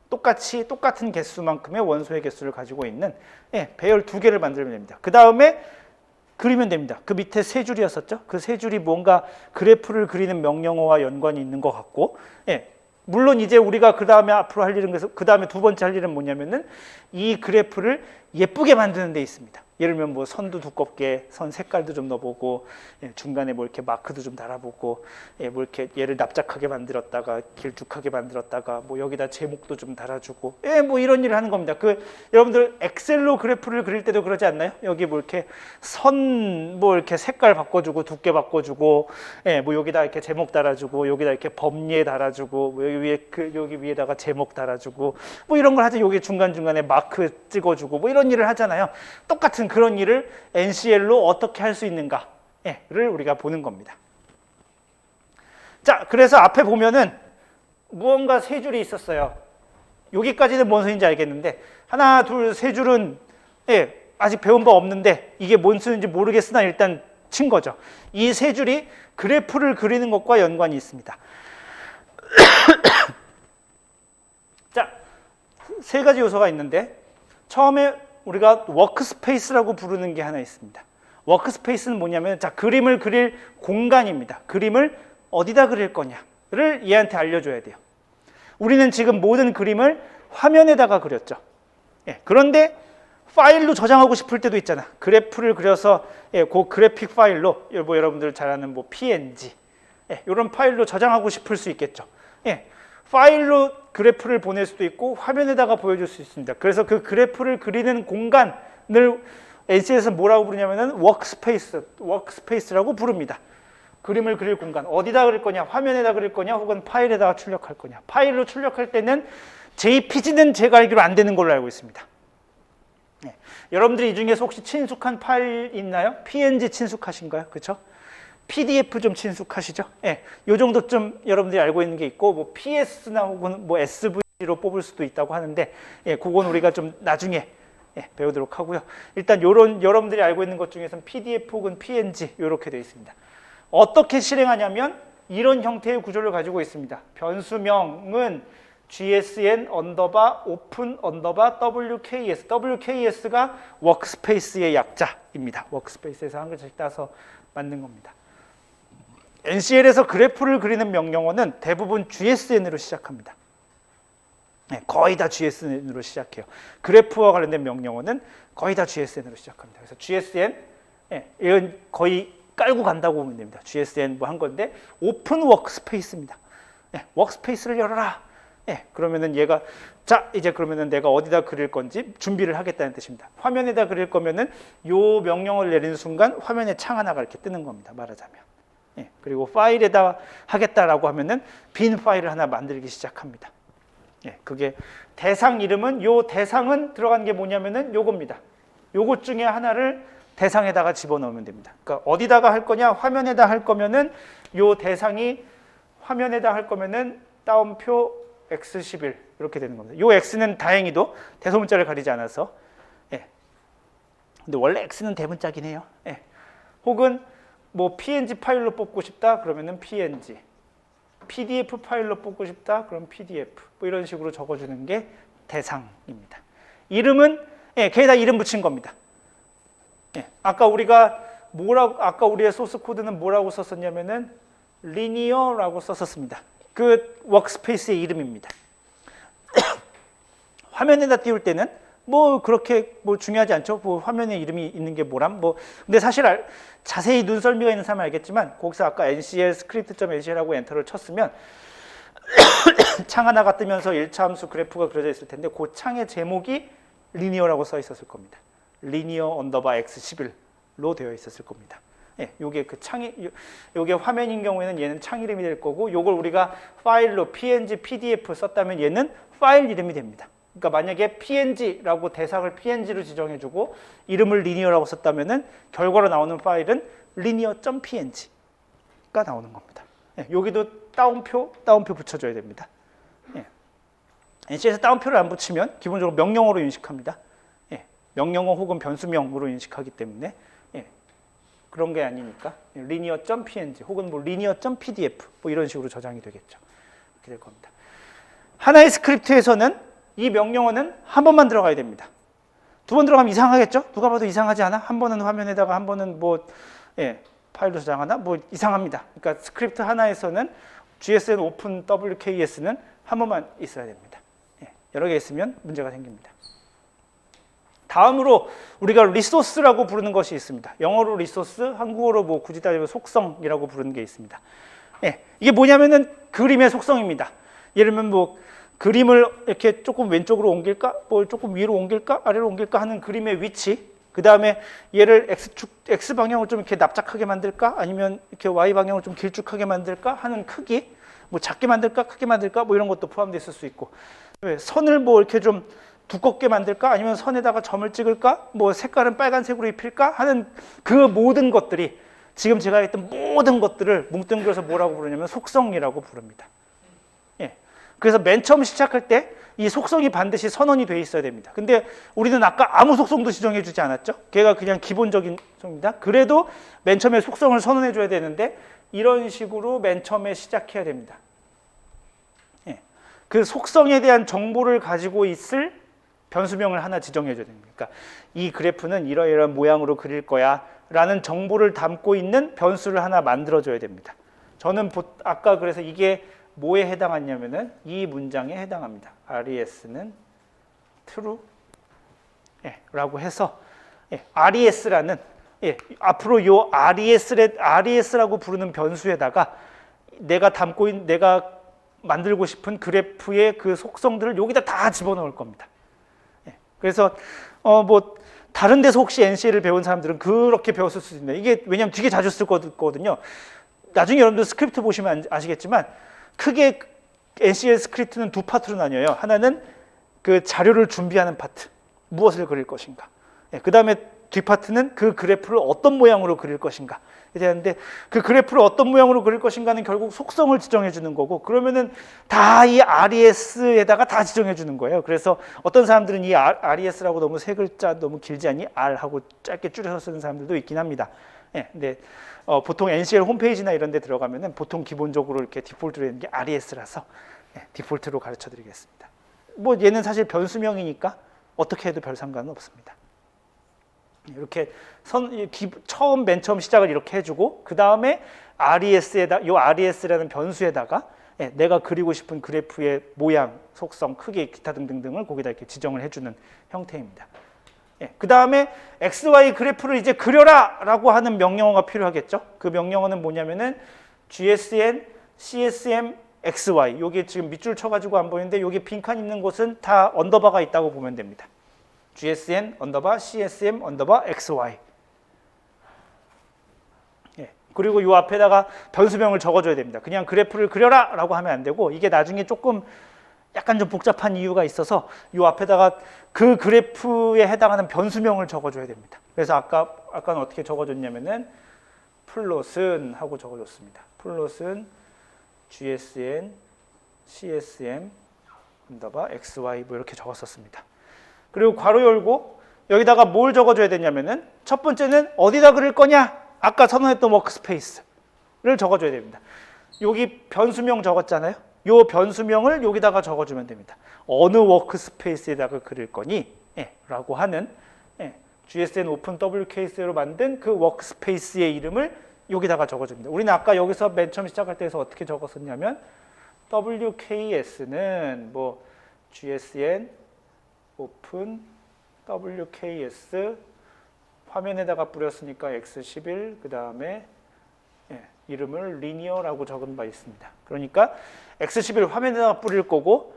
똑같은 개수만큼의 원소의 개수를 가지고 있는 배열 2개를 만들면 됩니다. 그 다음에 그리면 됩니다. 그 밑에 3줄이었었죠? 그 3줄이 뭔가 그래프를 그리는 명령어와 연관이 있는 것 같고 물론 이제 우리가 그 다음에 앞으로 할 일은 그 다음에 두 번째 할 일은 뭐냐면은 이 그래프를 예쁘게 만드는 데 있습니다. 예를 들면 선도 두껍게 선 색깔도 좀 넣어보고 중간에 이렇게 마크도 좀 달아보고 이렇게 얘를 납작하게 만들었다가 길쭉하게 만들었다가 여기다 제목도 좀 달아주고 이런 일을 하는 겁니다. 여러분들 엑셀로 그래프를 그릴 때도 그러지 않나요? 여기 이렇게 선 이렇게 색깔 바꿔주고 두께 바꿔주고 여기다 이렇게 제목 달아주고 여기다 이렇게 범례 달아주고 여기 위에다가 제목 달아주고 이런 걸 하죠. 여기 중간중간에 마크 찍어주고 이런 일을 하잖아요. 똑같은 그런 일을 NCL로 어떻게 할 수 있는가를 우리가 보는 겁니다. 자, 그래서 앞에 보면은 무언가 3줄이 있었어요. 여기까지는 뭔 소리인지 알겠는데 하나, 둘, 3줄은 아직 배운 바 없는데 이게 뭔 소리인지 모르겠으나 일단 친 거죠. 이 3줄이 그래프를 그리는 것과 연관이 있습니다. 자, 3가지 요소가 있는데 처음에 우리가 워크스페이스라고 부르는 게 하나 있습니다. 워크스페이스는 뭐냐면 그림을 그릴 공간입니다. 그림을 어디다 그릴 거냐를 얘한테 알려줘야 돼요. 우리는 지금 모든 그림을 화면에다가 그렸죠. 그런데 파일로 저장하고 싶을 때도 있잖아. 그래프를 그려서 그 그래픽 파일로 여러분들 잘 아는 PNG 이런 파일로 저장하고 싶을 수 있겠죠. 파일로 그래프를 보낼 수도 있고 화면에다가 보여줄 수 있습니다. 그래서 그 그래프를 그리는 공간을 NC에서 뭐라고 부르냐면은 워크스페이스라고 부릅니다. 그림을 그릴 공간 어디다 그릴 거냐, 화면에다 그릴 거냐, 혹은 파일에다가 출력할 거냐. 파일로 출력할 때는 JPG는 제가 알기로 안 되는 걸로 알고 있습니다. 여러분들이 이 중에서 혹시 친숙한 파일 있나요? PNG 친숙하신가요? 그렇죠? PDF 좀 친숙하시죠? 요 정도쯤 여러분들이 알고 있는 게 있고 PS나 혹은 SVG로 뽑을 수도 있다고 하는데 그건 우리가 좀 나중에 배우도록 하고요. 일단 여러분들이 알고 있는 것 중에서는 PDF 혹은 PNG 이렇게 되어 있습니다. 어떻게 실행하냐면 이런 형태의 구조를 가지고 있습니다. 변수명은 GSN 언더바 오픈 언더바 WKS. WKS가 워크스페이스의 약자입니다. 워크스페이스에서 한 글자씩 따서 만든 겁니다. NCL에서 그래프를 그리는 명령어는 대부분 GSN으로 시작합니다. 네, 거의 다 GSN으로 시작해요. 그래프와 관련된 명령어는 거의 다 GSN으로 시작합니다. 그래서 GSN, 이건 거의 깔고 간다고 보면 됩니다. GSN 뭐 한 건데 오픈 워크스페이스입니다. 워크스페이스를 열어라. 그러면은 얘가 자 이제 그러면은 내가 어디다 그릴 건지 준비를 하겠다는 뜻입니다. 화면에다 그릴 거면은 요 명령을 내리는 순간 화면에 창 하나가 이렇게 뜨는 겁니다. 말하자면. 그리고 파일에다 하겠다라고 하면은 빈 파일을 하나 만들기 시작합니다. 그게 대상 이름은 요 대상은 들어간 게 뭐냐면은 요겁니다. 요것 중에 하나를 대상에다가 집어넣으면 됩니다. 그러니까 어디다가 할 거냐? 화면에다 할 거면은 요 대상이 화면에다 할 거면은 따옴표 x11 이렇게 되는 겁니다. 요 x는 다행히도 대소문자를 가리지 않아서 근데 원래 x는 대문자긴 해요. 혹은 뭐 png 파일로 뽑고 싶다 그러면은 png, pdf 파일로 뽑고 싶다 그럼 pdf 뭐 이런 식으로 적어주는 게 대상입니다. 이름은 걔에다 이름 붙인 겁니다. 아까 우리의 소스 코드는 뭐라고 썼었냐면은 linear라고 썼었습니다. 그 워크스페이스의 이름입니다. 화면에다 띄울 때는 뭐 그렇게 뭐 중요하지 않죠. 뭐 화면에 이름이 있는 게 뭐람 뭐 근데 사실 자세히 눈썰미가 있는 사람은 알겠지만 거기서 아까 ncl script.ncl하고 엔터를 쳤으면 창 하나가 뜨면서 1차 함수 그래프가 그려져 있을 텐데 그 창의 제목이 linear라고 써 있었을 겁니다. linear 언더바 x11로 되어 있었을 겁니다. 요게 그 창이 요게 화면인 경우에는 얘는 창 이름이 될 거고 요걸 우리가 파일로 png, pdf 썼다면 얘는 파일 이름이 됩니다. 그러니까 만약에 png라고 대상을 png로 지정해주고 이름을 linear라고 썼다면은 결과로 나오는 파일은 linear.png가 나오는 겁니다. 여기도 따옴표 붙여줘야 됩니다. NC에서 따옴표를 안 붙이면 기본적으로 명령어로 인식합니다. 명령어 혹은 변수명으로 인식하기 때문에 그런 게 아니니까 linear.png 혹은 뭐 linear.pdf 뭐 이런 식으로 저장이 되겠죠. 이렇게 될 겁니다. 하나의 스크립트에서는 이 명령어는 한 번만 들어가야 됩니다. 두 번 들어가면 이상하겠죠? 누가 봐도 이상하지 않아? 한 번은 화면에다가 한 번은 뭐 파일로 저장하나? 뭐 이상합니다. 그러니까 스크립트 하나에서는 GSN 오픈 WKS는 한 번만 있어야 됩니다. 여러 개 있으면 문제가 생깁니다. 다음으로 우리가 리소스라고 부르는 것이 있습니다. 영어로 리소스, 한국어로 뭐 굳이 따지면 속성이라고 부르는 게 있습니다. 이게 뭐냐면은 그림의 속성입니다. 예를 들면 뭐 그림을 이렇게 조금 왼쪽으로 옮길까, 뭐 조금 위로 옮길까, 아래로 옮길까 하는 그림의 위치. 그 다음에 얘를 x 방향을 좀 이렇게 납작하게 만들까, 아니면 이렇게 y 방향을 좀 길쭉하게 만들까 하는 크기. 뭐 작게 만들까, 크게 만들까, 뭐 이런 것도 포함되어 있을 수 있고. 선을 뭐 이렇게 좀 두껍게 만들까? 아니면 선에다가 점을 찍을까? 뭐 색깔은 빨간색으로 입힐까? 하는 그 모든 것들이 지금 제가 했던 모든 것들을 뭉뚱그려서 뭐라고 부르냐면 속성이라고 부릅니다. 그래서 맨 처음 시작할 때 이 속성이 반드시 선언이 돼 있어야 됩니다. 근데 우리는 아까 아무 속성도 지정해 주지 않았죠? 걔가 그냥 기본적인 속성입니다. 그래도 맨 처음에 속성을 선언해 줘야 되는데 이런 식으로 맨 처음에 시작해야 됩니다. 그 속성에 대한 정보를 가지고 있을 변수명을 하나 지정해 줘야 됩니다. 그러니까 이 그래프는 이러이러한 모양으로 그릴 거야 라는 정보를 담고 있는 변수를 하나 만들어 줘야 됩니다. 저는 아까 그래서 이게 뭐에 해당하냐면은 이 문장에 해당합니다. RES는 true 라고 해서 RES라는 앞으로 요 RES라고 부르는 변수에다가 내가 만들고 싶은 그래프의 그 속성들을 여기다 다 집어넣을 겁니다. 그래서 뭐 다른 데서 혹시 NCL을 배운 사람들은 그렇게 배웠을 수 있는데 이게 왜냐하면 되게 자주 쓸 거거든요. 나중에 여러분들 스크립트 보시면 아시겠지만 크게 NCL 스크립트는 두 파트로 나뉘어요. 하나는 그 자료를 준비하는 파트, 무엇을 그릴 것인가. 그 다음에 뒷파트는 그 그래프를 어떤 모양으로 그릴 것인가. 되는데 그 그래프를 어떤 모양으로 그릴 것인가는 결국 속성을 지정해 주는 거고 그러면은 다 이 RES에다가 다 지정해 주는 거예요. 그래서 어떤 사람들은 이 RES라고 너무 세 글자 너무 길지 않니? R하고 짧게 줄여서 쓰는 사람들도 있긴 합니다. 근데 보통 NCL 홈페이지나 이런 데 들어가면은 보통 기본적으로 이렇게 디폴트로 있는 게 RES라서 디폴트로 가르쳐 드리겠습니다. 뭐 얘는 사실 변수명이니까 어떻게 해도 별 상관은 없습니다. 이렇게 맨 처음 시작을 이렇게 해주고 그 다음에 요 RES라는 변수에다가 내가 그리고 싶은 그래프의 모양, 속성, 크기, 기타 등등등을 거기다 이렇게 지정을 해주는 형태입니다. 그 다음에 XY 그래프를 이제 그려라라고 하는 명령어가 필요하겠죠. 그 명령어는 뭐냐면은 GSN, CSM, XY. 여기 지금 밑줄 쳐가지고 안 보이는데 여기 빈칸 있는 곳은 다 언더바가 있다고 보면 됩니다. GSN 언더바 CSM 언더바 XY. 그리고 이 앞에다가 변수명을 적어줘야 됩니다. 그냥 그래프를 그려라라고 하면 안 되고 이게 나중에 조금 약간 좀 복잡한 이유가 있어서 이 앞에다가 그 그래프에 해당하는 변수명을 적어줘야 됩니다. 그래서 아까는 어떻게 적어줬냐면은 플롯은 하고 적어줬습니다. 플롯은 GSN, CSM 언더바 XY 뭐 이렇게 적었었습니다. 그리고 괄호 열고 여기다가 뭘 적어줘야 되냐면은 첫 번째는 어디다 그릴 거냐? 아까 선언했던 워크스페이스를 적어줘야 됩니다. 여기 변수명 적었잖아요. 이 변수명을 여기다가 적어주면 됩니다. 어느 워크스페이스에다가 그릴 거니? 라고 하는 GSN 오픈 WKS로 만든 그 워크스페이스의 이름을 여기다가 적어줍니다. 우리는 아까 여기서 맨 처음 시작할 때에서 어떻게 적었었냐면 WKS는 뭐 GSN 오픈 WKS 화면에다가 뿌렸으니까 X11 그 다음에 이름을 리니어라고 적은 바 있습니다. 그러니까 X11 화면에다가 뿌릴 거고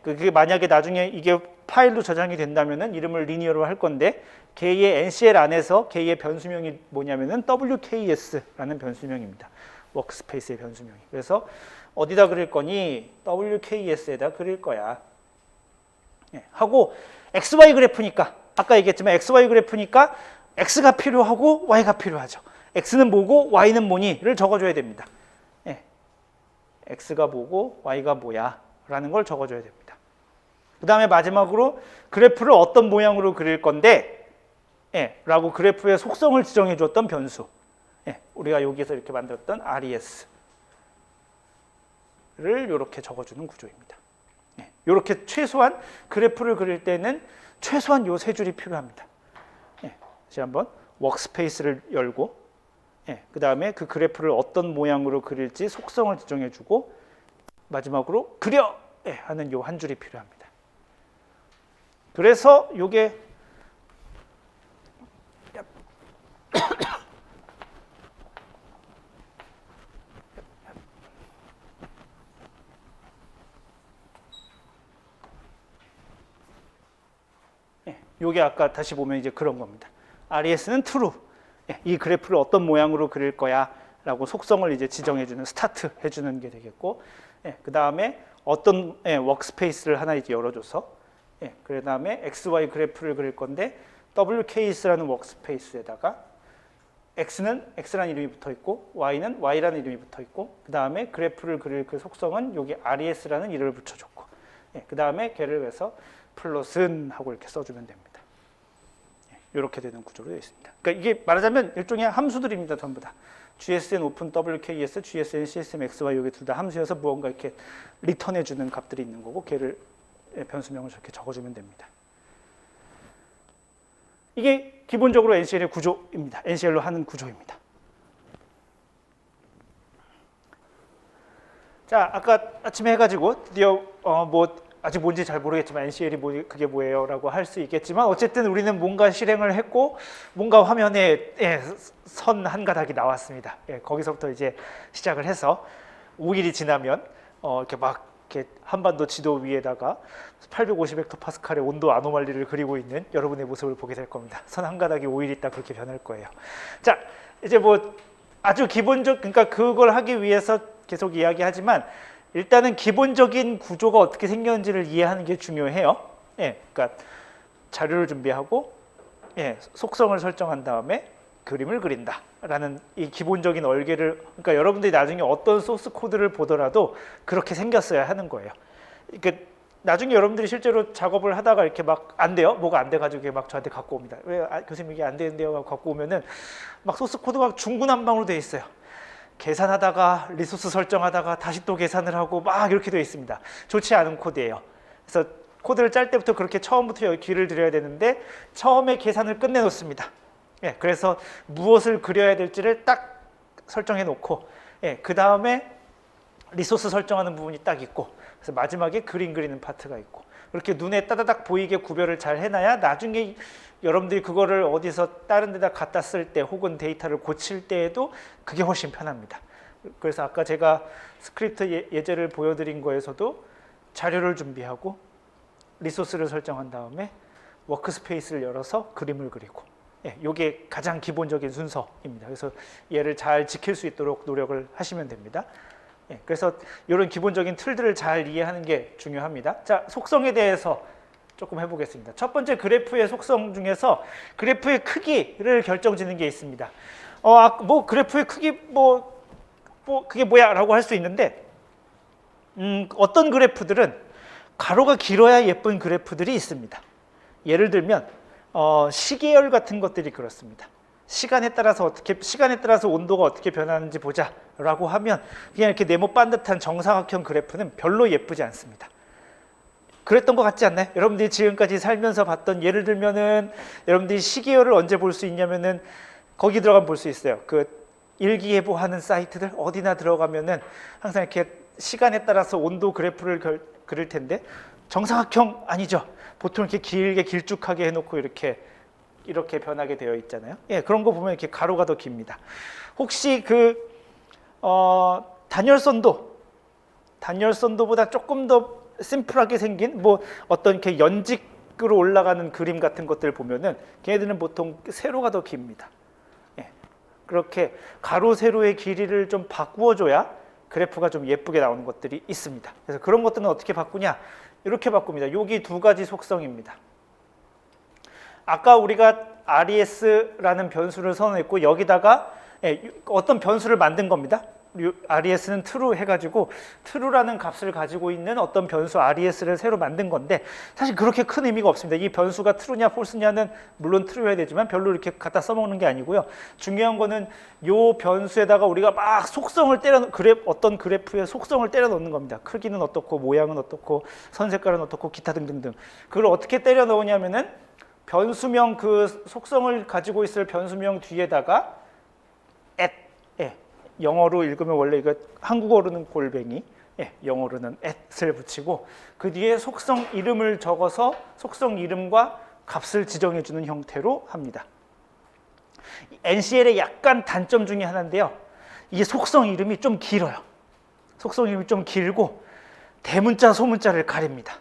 그게 만약에 나중에 이게 파일로 저장이 된다면은 이름을 리니어로 할 건데 걔의 NCL 안에서 걔의 변수명이 뭐냐면은 WKS라는 변수명입니다. 워크스페이스의 변수명이. 그래서 어디다 그릴 거니? WKS에다 그릴 거야. 하고 XY 그래프니까 아까 얘기했지만 XY 그래프니까 X가 필요하고 Y가 필요하죠. X는 뭐고 Y는 뭐니를 적어줘야 됩니다. X가 뭐고 Y가 뭐야 라는 걸 적어줘야 됩니다. 그 다음에 마지막으로 그래프를 어떤 모양으로 그릴 건데 라고 그래프의 속성을 지정해 줬던 변수 우리가 여기서 이렇게 만들었던 RES를 이렇게 적어주는 구조입니다. 이렇게 최소한 그래프를 그릴 때는 최소한 요 세 줄이 필요합니다. 다시 한번 워크스페이스를 열고 그 다음에 그 그래프를 어떤 모양으로 그릴지 속성을 지정해주고 마지막으로 그려 하는 요 한 줄이 필요합니다. 그래서 요게 요게 아까 다시 보면 이제 그런 겁니다. RES는 true. 이 그래프를 어떤 모양으로 그릴 거야 라고 속성을 이제 지정해주는 스타트 해주는 게 되겠고 그 다음에 어떤 워크스페이스를 하나 이제 열어줘서 그 다음에 XY 그래프를 그릴 건데 WKS라는 워크스페이스에다가 X는 X라는 이름이 붙어 있고 Y는 Y라는 이름이 붙어 있고 그 다음에 그래프를 그릴 그 속성은 여기 RES라는 이름을 붙여줬고 그 다음에 걔를 해서 플롯은 하고 이렇게 써주면 됩니다. 이렇게 되는 구조로 되어 있습니다. 그러니까 이게 말하자면 일종의 함수들입니다. 전부 다. GSN 오픈 WKS, GSN CSM XY 여기 둘 다 함수여서 무언가 이렇게 리턴해주는 값들이 있는 거고 걔를 변수명을 저렇게 적어주면 됩니다. 이게 기본적으로 NCL의 구조입니다. NCL로 하는 구조입니다. 자, 아까 아침에 해가지고 드디어 아직 뭔지 잘 모르겠지만 NCL이 그게 뭐예요? 라고 할 수 있겠지만 어쨌든 우리는 뭔가 실행을 했고 뭔가 화면에 선 한 가닥이 나왔습니다. 거기서부터 이제 시작을 해서 5일이 지나면 이렇게 막 이렇게 한반도 지도 위에다가 850헥토파스칼의 온도 아노말리를 그리고 있는 여러분의 모습을 보게 될 겁니다. 선 한 가닥이 5일 있다 그렇게 변할 거예요. 자, 이제 뭐 아주 그러니까 그걸 하기 위해서 계속 이야기하지만 일단은 기본적인 구조가 어떻게 생겼는지를 이해하는 게 중요해요. 그러니까 자료를 준비하고 속성을 설정한 다음에 그림을 그린다라는 이 기본적인 얼개를 그러니까 여러분들이 나중에 어떤 소스 코드를 보더라도 그렇게 생겼어야 하는 거예요. 그러니까 나중에 여러분들이 실제로 작업을 하다가 이렇게 막 안 돼요. 뭐가 안 돼가지고 막 저한테 갖고 옵니다. 왜 교수님 이게 안 되는데요? 갖고 오면은 막 소스 코드가 중구난방으로 돼 있어요. 계산하다가 리소스 설정하다가 다시 또 계산을 하고 막 이렇게 되어 있습니다. 좋지 않은 코드예요. 그래서 코드를 짤 때부터 그렇게 처음부터 여기 귀를 들여야 되는데 처음에 계산을 끝내놓습니다. 예, 그래서 무엇을 그려야 될지를 딱 설정해 놓고, 예, 그 다음에 리소스 설정하는 부분이 딱 있고, 그래서 마지막에 그림 그리는 파트가 있고, 그렇게 눈에 따다닥 보이게 구별을 잘 해놔야 나중에 여러분들이 그거를 어디서 다른 데다 갖다 쓸 때 혹은 데이터를 고칠 때에도 그게 훨씬 편합니다. 그래서 아까 제가 스크립트 예제를 보여드린 거에서도 자료를 준비하고 리소스를 설정한 다음에 워크스페이스를 열어서 그림을 그리고, 예, 이게 가장 기본적인 순서입니다. 그래서 얘를 잘 지킬 수 있도록 노력을 하시면 됩니다. 예, 그래서 이런 기본적인 틀들을 잘 이해하는 게 중요합니다. 자, 속성에 대해서 조금 해보겠습니다. 첫 번째 그래프의 속성 중에서 그래프의 크기를 결정짓는 게 있습니다. 뭐 그래프의 크기 그게 뭐야 라고 할 수 있는데, 어떤 그래프들은 가로가 길어야 예쁜 그래프들이 있습니다. 예를 들면 시계열 같은 것들이 그렇습니다. 시간에 따라서 온도가 어떻게 변하는지 보자라고 하면 그냥 이렇게 네모 반듯한 정사각형 그래프는 별로 예쁘지 않습니다. 그랬던 것 같지 않나요? 여러분들이 지금까지 살면서 봤던, 예를 들면은 여러분들이 시계열을 언제 볼 수 있냐면은 거기 들어가면 볼 수 있어요. 그 일기예보 하는 사이트들 어디나 들어가면은 항상 이렇게 시간에 따라서 온도 그래프를 그릴 텐데 정사각형 아니죠. 보통 이렇게 길게 길쭉하게 해놓고 이렇게 변하게 되어 있잖아요. 예, 그런 거 보면 이렇게 가로가 더 깁니다. 혹시 단열선도보다 조금 더 심플하게 생긴 어떤 이렇게 연직으로 올라가는 그림 같은 것들 보면은 걔네들은 보통 세로가 더 깁니다. 예, 그렇게 가로 세로의 길이를 좀 바꾸어줘야 그래프가 좀 예쁘게 나오는 것들이 있습니다. 그래서 그런 것들은 어떻게 바꾸냐? 이렇게 바꿉니다. 여기 두 가지 속성입니다. 아까 우리가 RES라는 변수를 선언했고 여기다가 어떤 변수를 만든 겁니다. RES는 true 해가지고 true라는 값을 가지고 있는 어떤 변수 RES를 새로 만든 건데 사실 그렇게 큰 의미가 없습니다. 이 변수가 true냐 false냐는 물론 true여야 되지만 별로 이렇게 갖다 써먹는 게 아니고요. 중요한 거는 이 변수에다가 우리가 막 속성을 어떤 그래프의 속성을 때려 넣는 겁니다. 크기는 어떻고 모양은 어떻고 선 색깔은 어떻고 기타 등등등. 그걸 어떻게 때려 넣으냐면은 변수명, 그 속성을 가지고 있을 변수명 뒤에다가 영어로 읽으면 원래 이거 한국어로는 골뱅이, 영어로는 at을 붙이고 그 뒤에 속성 이름을 적어서 속성 이름과 값을 지정해 주는 형태로 합니다. NCL의 약간 단점 중에 하나인데요. 이 속성 이름이 좀 길어요. 속성 이름이 좀 길고 대문자 소문자를 가립니다.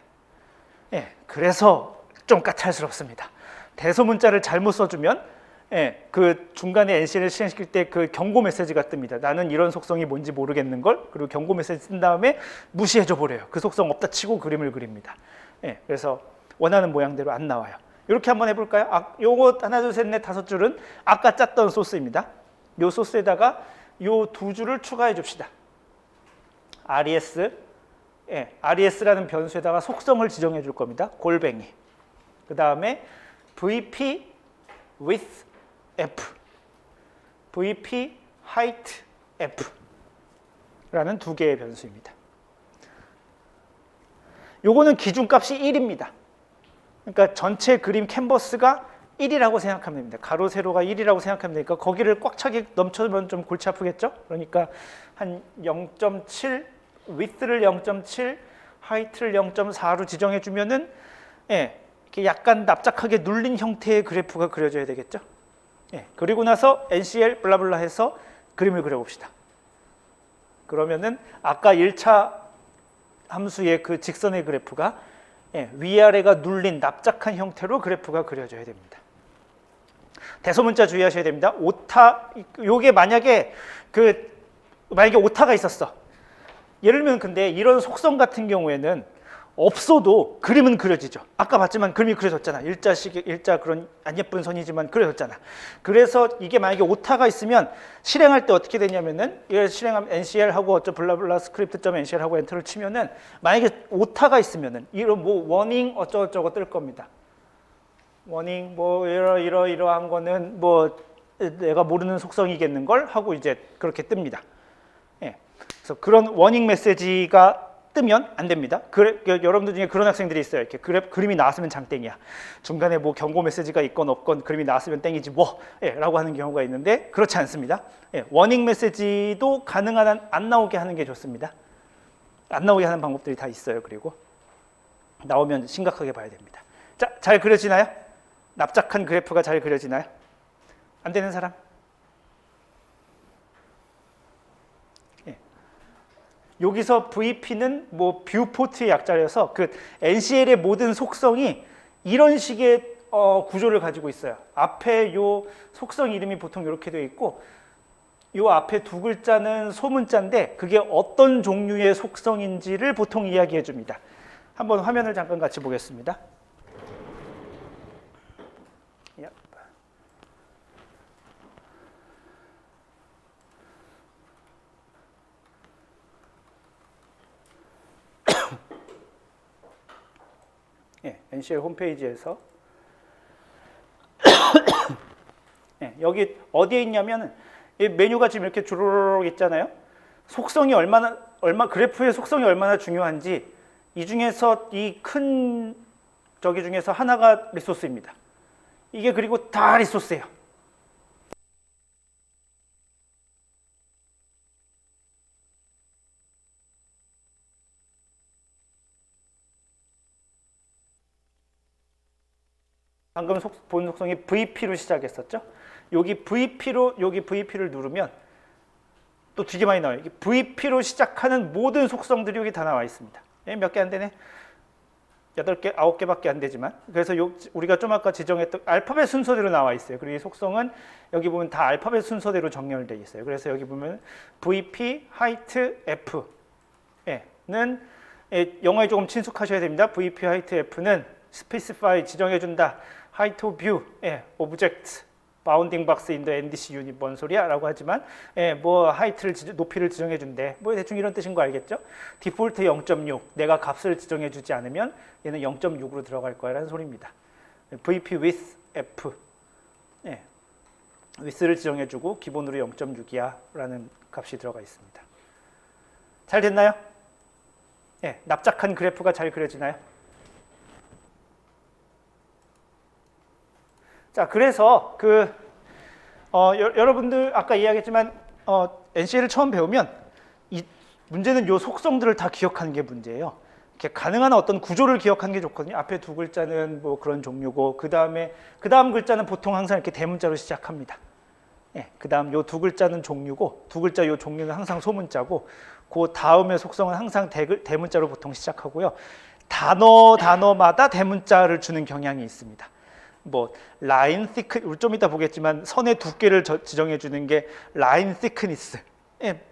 그래서 좀 까탈스럽습니다. 대소문자를 잘못 써주면 그 중간에 NCL을 실행시킬 때 그 경고 메시지가 뜹니다. 나는 이런 속성이 뭔지 모르겠는걸. 그리고 경고 메시지 뜬 다음에 무시해줘 버려요. 그 속성 없다 치고 그림을 그립니다. 그래서 원하는 모양대로 안 나와요. 이렇게 한번 해볼까요? 요거 하나 둘 셋 넷 다섯 줄은 아까 짰던 소스입니다. 요 소스에다가 요 두 줄을 추가해 줍시다. RES라는 변수에다가 속성을 지정해 줄 겁니다. 골뱅이. 그 다음에 VP with F, VP height F라는 두 개의 변수입니다. 요거는 기준값이 1입니다. 그러니까 전체 그림 캔버스가 1이라고 생각하면 됩니다. 가로 세로가 1이라고 생각하면 되니까 거기를 꽉 차게 넘쳐면 좀 골치 아프겠죠? 그러니까 한 0.7, width를 0.7, height를 0.4로 지정해 주면은 이렇게 약간 납작하게 눌린 형태의 그래프가 그려져야 되겠죠? 그리고 나서 NCL 블라블라 해서 그림을 그려봅시다. 그러면은 아까 1차 함수의 그 직선의 그래프가 위아래가 눌린 납작한 형태로 그래프가 그려져야 됩니다. 대소문자 주의하셔야 됩니다. 요게 만약에 오타가 있었어. 예를 들면 근데 이런 속성 같은 경우에는 없어도 그림은 그려지죠. 아까 봤지만 그림이 그려졌잖아. 일자 그런 안 예쁜 선이지만 그려졌잖아. 그래서 이게 만약에 오타가 있으면 실행할 때 어떻게 되냐면은 이걸 실행하면 NCL 하고 블라블라 스크립트.ncl 하고 엔터를 치면은 만약에 오타가 있으면은 이런 워닝 어쩌고저쩌고 뜰 겁니다. 워닝 이러한 거는 내가 모르는 속성이겠는 걸 하고 이제 그렇게 뜹니다. 그래서 그런 워닝 메시지가 뜨면 안 됩니다. 여러분들 중에 그런 학생들이 있어요. 이렇게 그림이 나왔으면 장땡이야. 중간에 뭐 경고 메시지가 있건 없건 그림이 나왔으면 땡이지 뭐 라고 하는 경우가 있는데 그렇지 않습니다. 워닝 메시지도 가능한 한 안 나오게 하는 게 좋습니다. 안 나오게 하는 방법들이 다 있어요. 그리고 나오면 심각하게 봐야 됩니다. 자, 잘 그려지나요? 납작한 그래프가 잘 그려지나요? 안 되는 사람? 여기서 VP는 뭐 뷰포트의 약자여서 그 NCL의 모든 속성이 이런 식의 구조를 가지고 있어요. 앞에 요 속성 이름이 보통 이렇게 되어 있고 요 앞에 두 글자는 소문자인데 그게 어떤 종류의 속성인지를 보통 이야기해 줍니다. 한번 화면을 잠깐 같이 보겠습니다. NCL 홈페이지에서 여기 어디에 있냐면 메뉴가 지금 이렇게 주르륵 있잖아요. 속성이 그래프의 속성이 얼마나 중요한지 이 중에서 이 큰 저기 중에서 하나가 리소스입니다. 이게 그리고 다 리소스예요. 방금 본 속성이 VP로 시작했었죠. 여기 VP를 누르면 또 되게 많이 나와요. VP로 시작하는 모든 속성들이 여기 다 나와 있습니다. 몇 개 안 되네. 8개, 9개밖에 안 되지만 그래서 우리가 좀 아까 지정했던 알파벳 순서대로 나와 있어요. 그리고 이 속성은 여기 보면 다 알파벳 순서대로 정렬되어 있어요. 그래서 여기 보면 VP 하이트 F는 영어에 조금 친숙하셔야 됩니다. VP 하이트 F는 specify 지정해준다. height of view, object, bounding box in the NDC unit 뭔 소리야? 라고 하지만 뭐 height를 높이를 지정해준대. 뭐 대충 이런 뜻인 거 알겠죠? 디폴트 0.6 내가 값을 지정해주지 않으면 얘는 0.6으로 들어갈 거야 라는 소리입니다. VP width F width를 지정해주고 기본으로 0.6이야 라는 값이 들어가 있습니다. 잘 됐나요? 납작한 그래프가 잘 그려지나요? 자, 그래서 여러분들 아까 이야기했지만 NCL을 처음 배우면 이 문제는 요 속성들을 다 기억하는 게 문제예요. 이렇게 가능한 어떤 구조를 기억하는 게 좋거든요. 앞에 두 글자는 뭐 그런 종류고 그 다음 글자는 보통 항상 이렇게 대문자로 시작합니다. 그 다음 요 두 글자는 종류고 두 글자 요 종류는 항상 소문자고 그 다음의 속성은 항상 대문자로 보통 시작하고요. 단어마다 대문자를 주는 경향이 있습니다. 뭐 라인 thick 좀 이따 보겠지만 선의 두께를 지정해 주는 게 라인 thickness.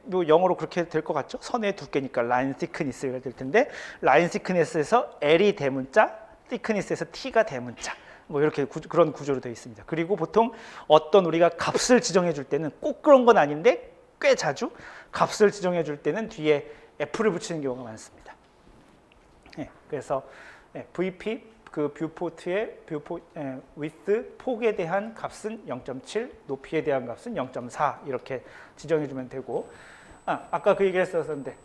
뭐 영어로 그렇게 될 것 같죠? 선의 두께니까 라인 thickness가 될 텐데 라인 thickness에서 L이 대문자, thickness에서 T가 대문자. 뭐 이렇게 그런 구조로 되어 있습니다. 그리고 보통 어떤 우리가 값을 지정해 줄 때는 꼭 그런 건 아닌데 꽤 자주 값을 지정해 줄 때는 뒤에 F를 붙이는 경우가 많습니다. 그래서 VP 뷰포트의 width 폭에 대한 값은 0.7, 높이에 대한 값은 0.4 이렇게 지정해 주면 되고 아까 그 얘기를 했었는데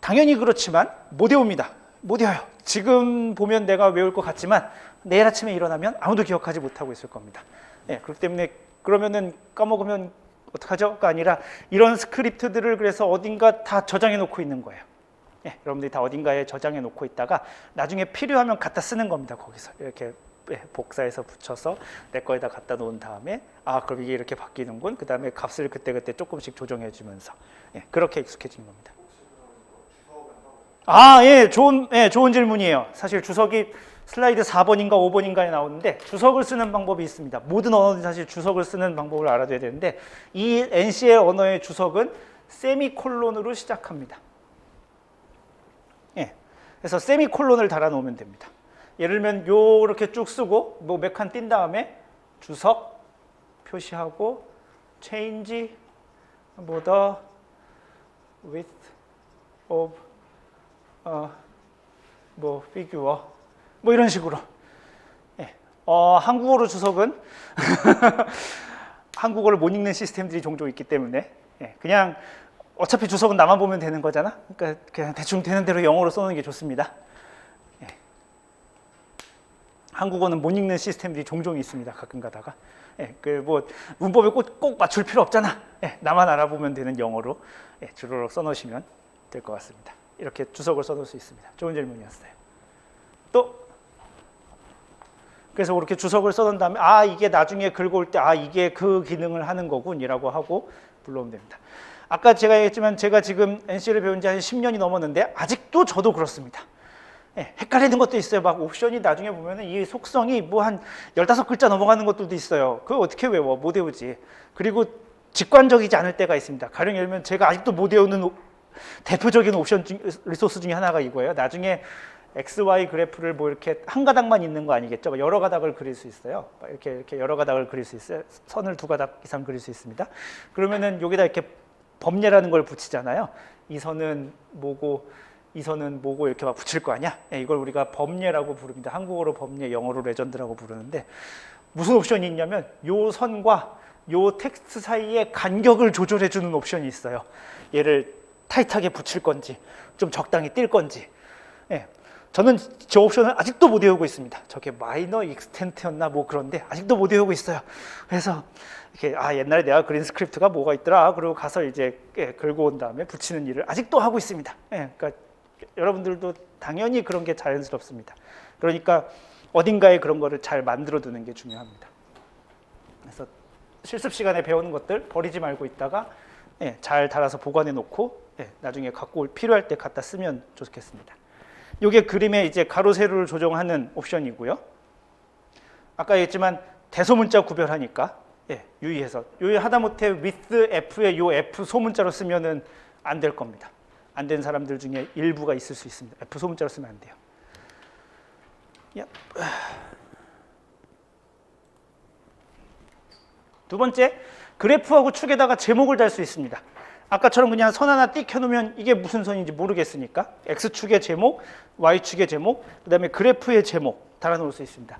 당연히 그렇지만 못 외웁니다. 못 외워요. 지금 보면 내가 외울 것 같지만 내일 아침에 일어나면 아무도 기억하지 못하고 있을 겁니다. 그렇기 때문에 그러면은 까먹으면 어떡하죠?가 아니라 이런 스크립트들을 그래서 어딘가 다 저장해 놓고 있는 거예요. 여러분들이 다 어딘가에 저장해 놓고 있다가 나중에 필요하면 갖다 쓰는 겁니다. 거기서 이렇게 복사해서 붙여서 내 거에다 갖다 놓은 다음에 그럼 이게 이렇게 바뀌는군. 그 다음에 값을 그때그때 조금씩 조정해 주면서 그렇게 익숙해진 겁니다. 좋은 질문이에요. 사실 주석이 슬라이드 4번인가 5번인가에 나오는데 주석을 쓰는 방법이 있습니다. 모든 언어는 사실 주석을 쓰는 방법을 알아둬야 되는데 이 NCL 언어의 주석은 세미콜론으로 시작합니다. 그래서 세미콜론을 달아놓으면 됩니다. 예를 들면 요렇게 쭉 쓰고 뭐 몇 칸 띈 다음에 주석 표시하고 change 뭐 the width of 뭐 figure 뭐 이런 식으로 한국어로 주석은 한국어를 못 읽는 시스템들이 종종 있기 때문에 그냥 어차피 주석은 나만 보면 되는 거잖아. 그러니까 그냥 대충 되는 대로 영어로 써놓는 게 좋습니다. 예. 한국어는 못 읽는 시스템들이 종종 있습니다. 가끔 가다가. 예, 뭐 문법에 꼭 맞출 필요 없잖아. 예, 나만 알아보면 되는 영어로 주로록 써놓으시면 될 것 같습니다. 이렇게 주석을 써놓을 수 있습니다. 좋은 질문이었어요. 또 그래서 그렇게 주석을 써놓은 다음에 이게 나중에 긁어올 때 이게 그 기능을 하는 거군이라고 하고 불러오면 됩니다. 아까 제가 얘기했지만 제가 지금 NC를 배운 지 한 10년이 넘었는데 아직도 저도 그렇습니다. 헷갈리는 것도 있어요. 막 옵션이 나중에 보면은 이 속성이 뭐 한 15글자 넘어가는 것들도 있어요. 그거 어떻게 외워? 못 외우지. 그리고 직관적이지 않을 때가 있습니다. 가령 예를 들면 제가 아직도 못 외우는 대표적인 옵션 리소스 중에 하나가 이거예요. 나중에 XY 그래프를 뭐 이렇게 한 가닥만 있는 거 아니겠죠? 여러 가닥을 그릴 수 있어요. 이렇게 여러 가닥을 그릴 수 있어요. 선을 2가닥 이상 그릴 수 있습니다. 그러면은 여기다 이렇게 범례라는 걸 붙이잖아요. 이 선은 뭐고 이 선은 뭐고 이렇게 막 붙일 거 아니야? 이걸 우리가 범례라고 부릅니다. 한국어로 범례, 영어로 레전드라고 부르는데 무슨 옵션이 있냐면 요 선과 요 텍스트 사이의 간격을 조절해 주는 옵션이 있어요. 얘를 타이트하게 붙일 건지 좀 적당히 뛸 건지. 저는 저 옵션을 아직도 못 외우고 있습니다. 저게 마이너 익스텐트였나 뭐 그런데 아직도 못 외우고 있어요. 그래서 이렇게 옛날에 내가 그린 스크립트가 뭐가 있더라. 그리고 가서 이제 긁어 온 다음에 붙이는 일을 아직도 하고 있습니다. 그러니까 여러분들도 당연히 그런 게 자연스럽습니다. 그러니까 어딘가에 그런 거를 잘 만들어 두는 게 중요합니다. 그래서 실습 시간에 배우는 것들 버리지 말고 있다가 잘 달아서 보관해 놓고 나중에 갖고 올 필요할 때 갖다 쓰면 좋겠습니다. 이게 그림의 이제 가로 세로를 조정하는 옵션이고요. 아까 얘기했지만 대소문자 구별하니까 유의해서 하다못해 with f에 요 f 소문자로 쓰면은 안 될 겁니다. 안 된 사람들 중에 일부가 있을 수 있습니다. f 소문자로 쓰면 안 돼요. 두 번째, 그래프하고 축에다가 제목을 달 수 있습니다. 아까처럼 그냥 선 하나 띡 켜놓으면 이게 무슨 선인지 모르겠으니까 X축의 제목, Y축의 제목, 그 다음에 그래프의 제목 달아놓을 수 있습니다.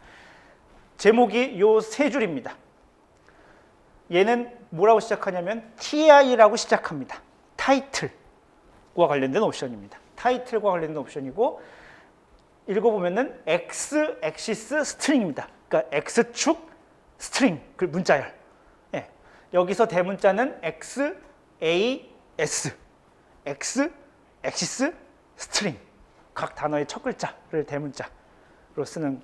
제목이 요 세 줄입니다. 얘는 뭐라고 시작하냐면 TI라고 시작합니다. 타이틀과 관련된 옵션입니다. 타이틀과 관련된 옵션이고 읽어보면은 X 액시스 스트링입니다. 그러니까 X축 스트링, 그 문자열. 여기서 대문자는 X, A, S, X, 액시스, 스트링. 각 단어의 첫 글자를 대문자로 쓰는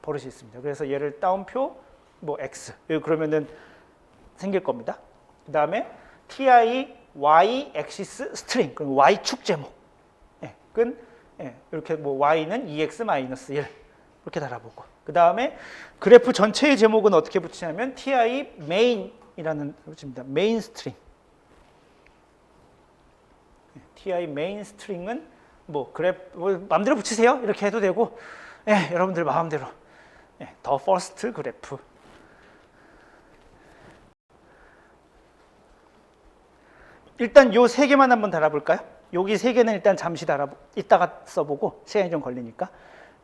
버릇이 있습니다. 그래서 얘를 따옴표 뭐 X 그러면은 생길 겁니다. 그 다음에 TI, Y, 액시스, 스트링. 그럼 Y축 제목. 이렇게 뭐 Y는 EX-1 이렇게 달아보고. 그 다음에 그래프 전체의 제목은 어떻게 붙이냐면 TI main이라는 붙입니다. 메인 스트링. TI 메인 스트링은 뭐 마음대로 붙이세요. 이렇게 해도 되고, 여러분들 마음대로. 더 퍼스트 그래프. 일단 요 세 개만 한번 달아볼까요? 여기 세 개는 일단 잠시 이따가 써보고 시간이 좀 걸리니까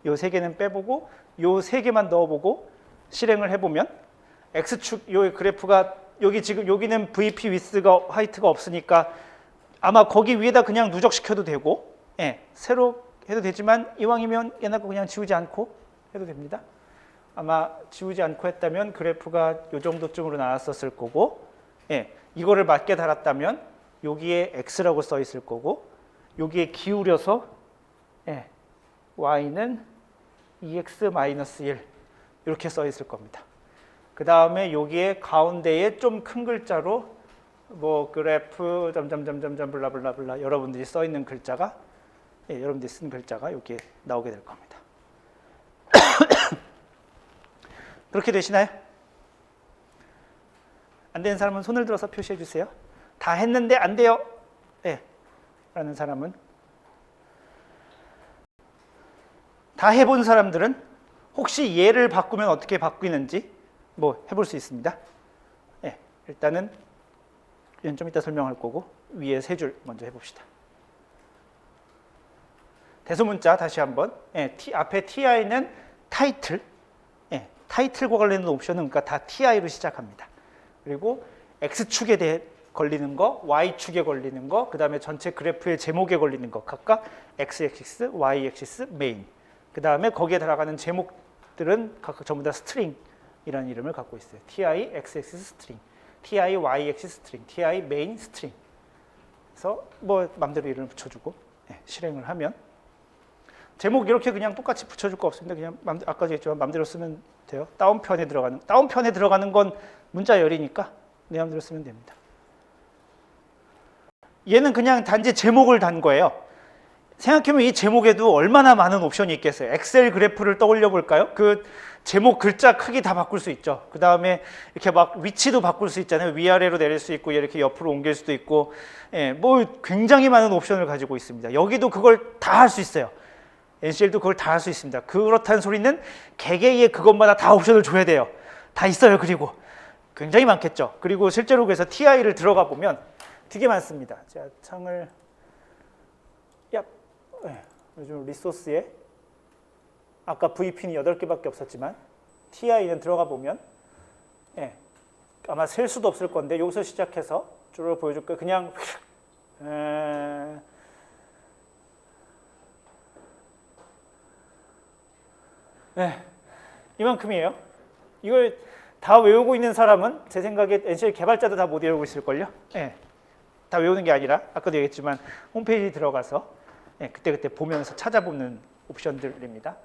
요 세 개는 빼보고 요 세 개만 넣어보고 실행을 해보면 X축 요 그래프가 여기 지금 여기는 VP 위스가 화이트가 없으니까 아마 거기 위에다 그냥 누적시켜도 되고 새로 해도 되지만 이왕이면 옛날 거 그냥 지우지 않고 해도 됩니다. 아마 지우지 않고 했다면 그래프가 요 정도쯤으로 나왔었을 거고 이거를 맞게 달았다면 여기에 X라고 써 있을 거고 여기에 기울여서 Y는 EX-1 이렇게 써 있을 겁니다. 그 다음에 여기에 가운데에 좀 큰 글자로 뭐 그래프 점점점점점 블라블라블라 여러분들이 써 있는 글자가 여러분들이 쓴 글자가 여기에 나오게 될 겁니다. 그렇게 되시나요? 안 되는 사람은 손을 들어서 표시해 주세요. 다 했는데 안 돼요. 라는 사람은 다 해본 사람들은 혹시 얘를 바꾸면 어떻게 바뀌는지 뭐 해볼 수 있습니다. 일단은 좀 이따 설명할 거고 위에 세 줄 먼저 해봅시다. 대소문자 다시 한번 앞에 TI는 타이틀 타이틀과 관련된 옵션은 그러니까 다 TI로 시작합니다. 그리고 X축에 대해 걸리는 거, Y축에 걸리는 거, 그 다음에 전체 그래프의 제목에 걸리는 거 각각 X-액시스, Y-액시스, 메인. 그 다음에 거기에 들어가는 제목들은 각각 전부 다 스트링이라는 이름을 갖고 있어요. TI X-액시스 스트링, TI Y-액시스 스트링, TI 메인 스트링. 그래서 뭐 맘대로 이름을 붙여주고 실행을 하면 제목 이렇게 그냥 똑같이 붙여줄 거 없습니다. 그냥 아까 얘기했지만 맘대로 쓰면 돼요. 다운편에 들어가는 건 문자 열이니까 내 맘대로 쓰면 됩니다. 얘는 그냥 단지 제목을 단 거예요. 생각해보면 이 제목에도 얼마나 많은 옵션이 있겠어요. 엑셀 그래프를 떠올려 볼까요? 그 제목 글자 크기 다 바꿀 수 있죠. 그 다음에 이렇게 막 위치도 바꿀 수 있잖아요. 위아래로 내릴 수 있고 이렇게 옆으로 옮길 수도 있고, 뭐 굉장히 많은 옵션을 가지고 있습니다. 여기도 그걸 다 할 수 있어요. NCL도 그걸 다 할 수 있습니다. 그렇다는 소리는 개개의 그것마다 다 옵션을 줘야 돼요. 다 있어요. 그리고 굉장히 많겠죠. 그리고 실제로 그래서 TI를 들어가 보면 되게 많습니다. 자, 창을 요즘 리소스에 아까 V핀이 8개밖에 없었지만 TI는 들어가 보면 아마 셀 수도 없을 건데 여기서 시작해서 쭉 보여줄 거예요. 그냥 이만큼이에요. 이걸 다 외우고 있는 사람은 제 생각에 NCL 개발자도 다 못 외우고 있을걸요. 다 외우는 게 아니라 아까도 얘기했지만 홈페이지 들어가서 그때그때 보면서 찾아보는 옵션들입니다.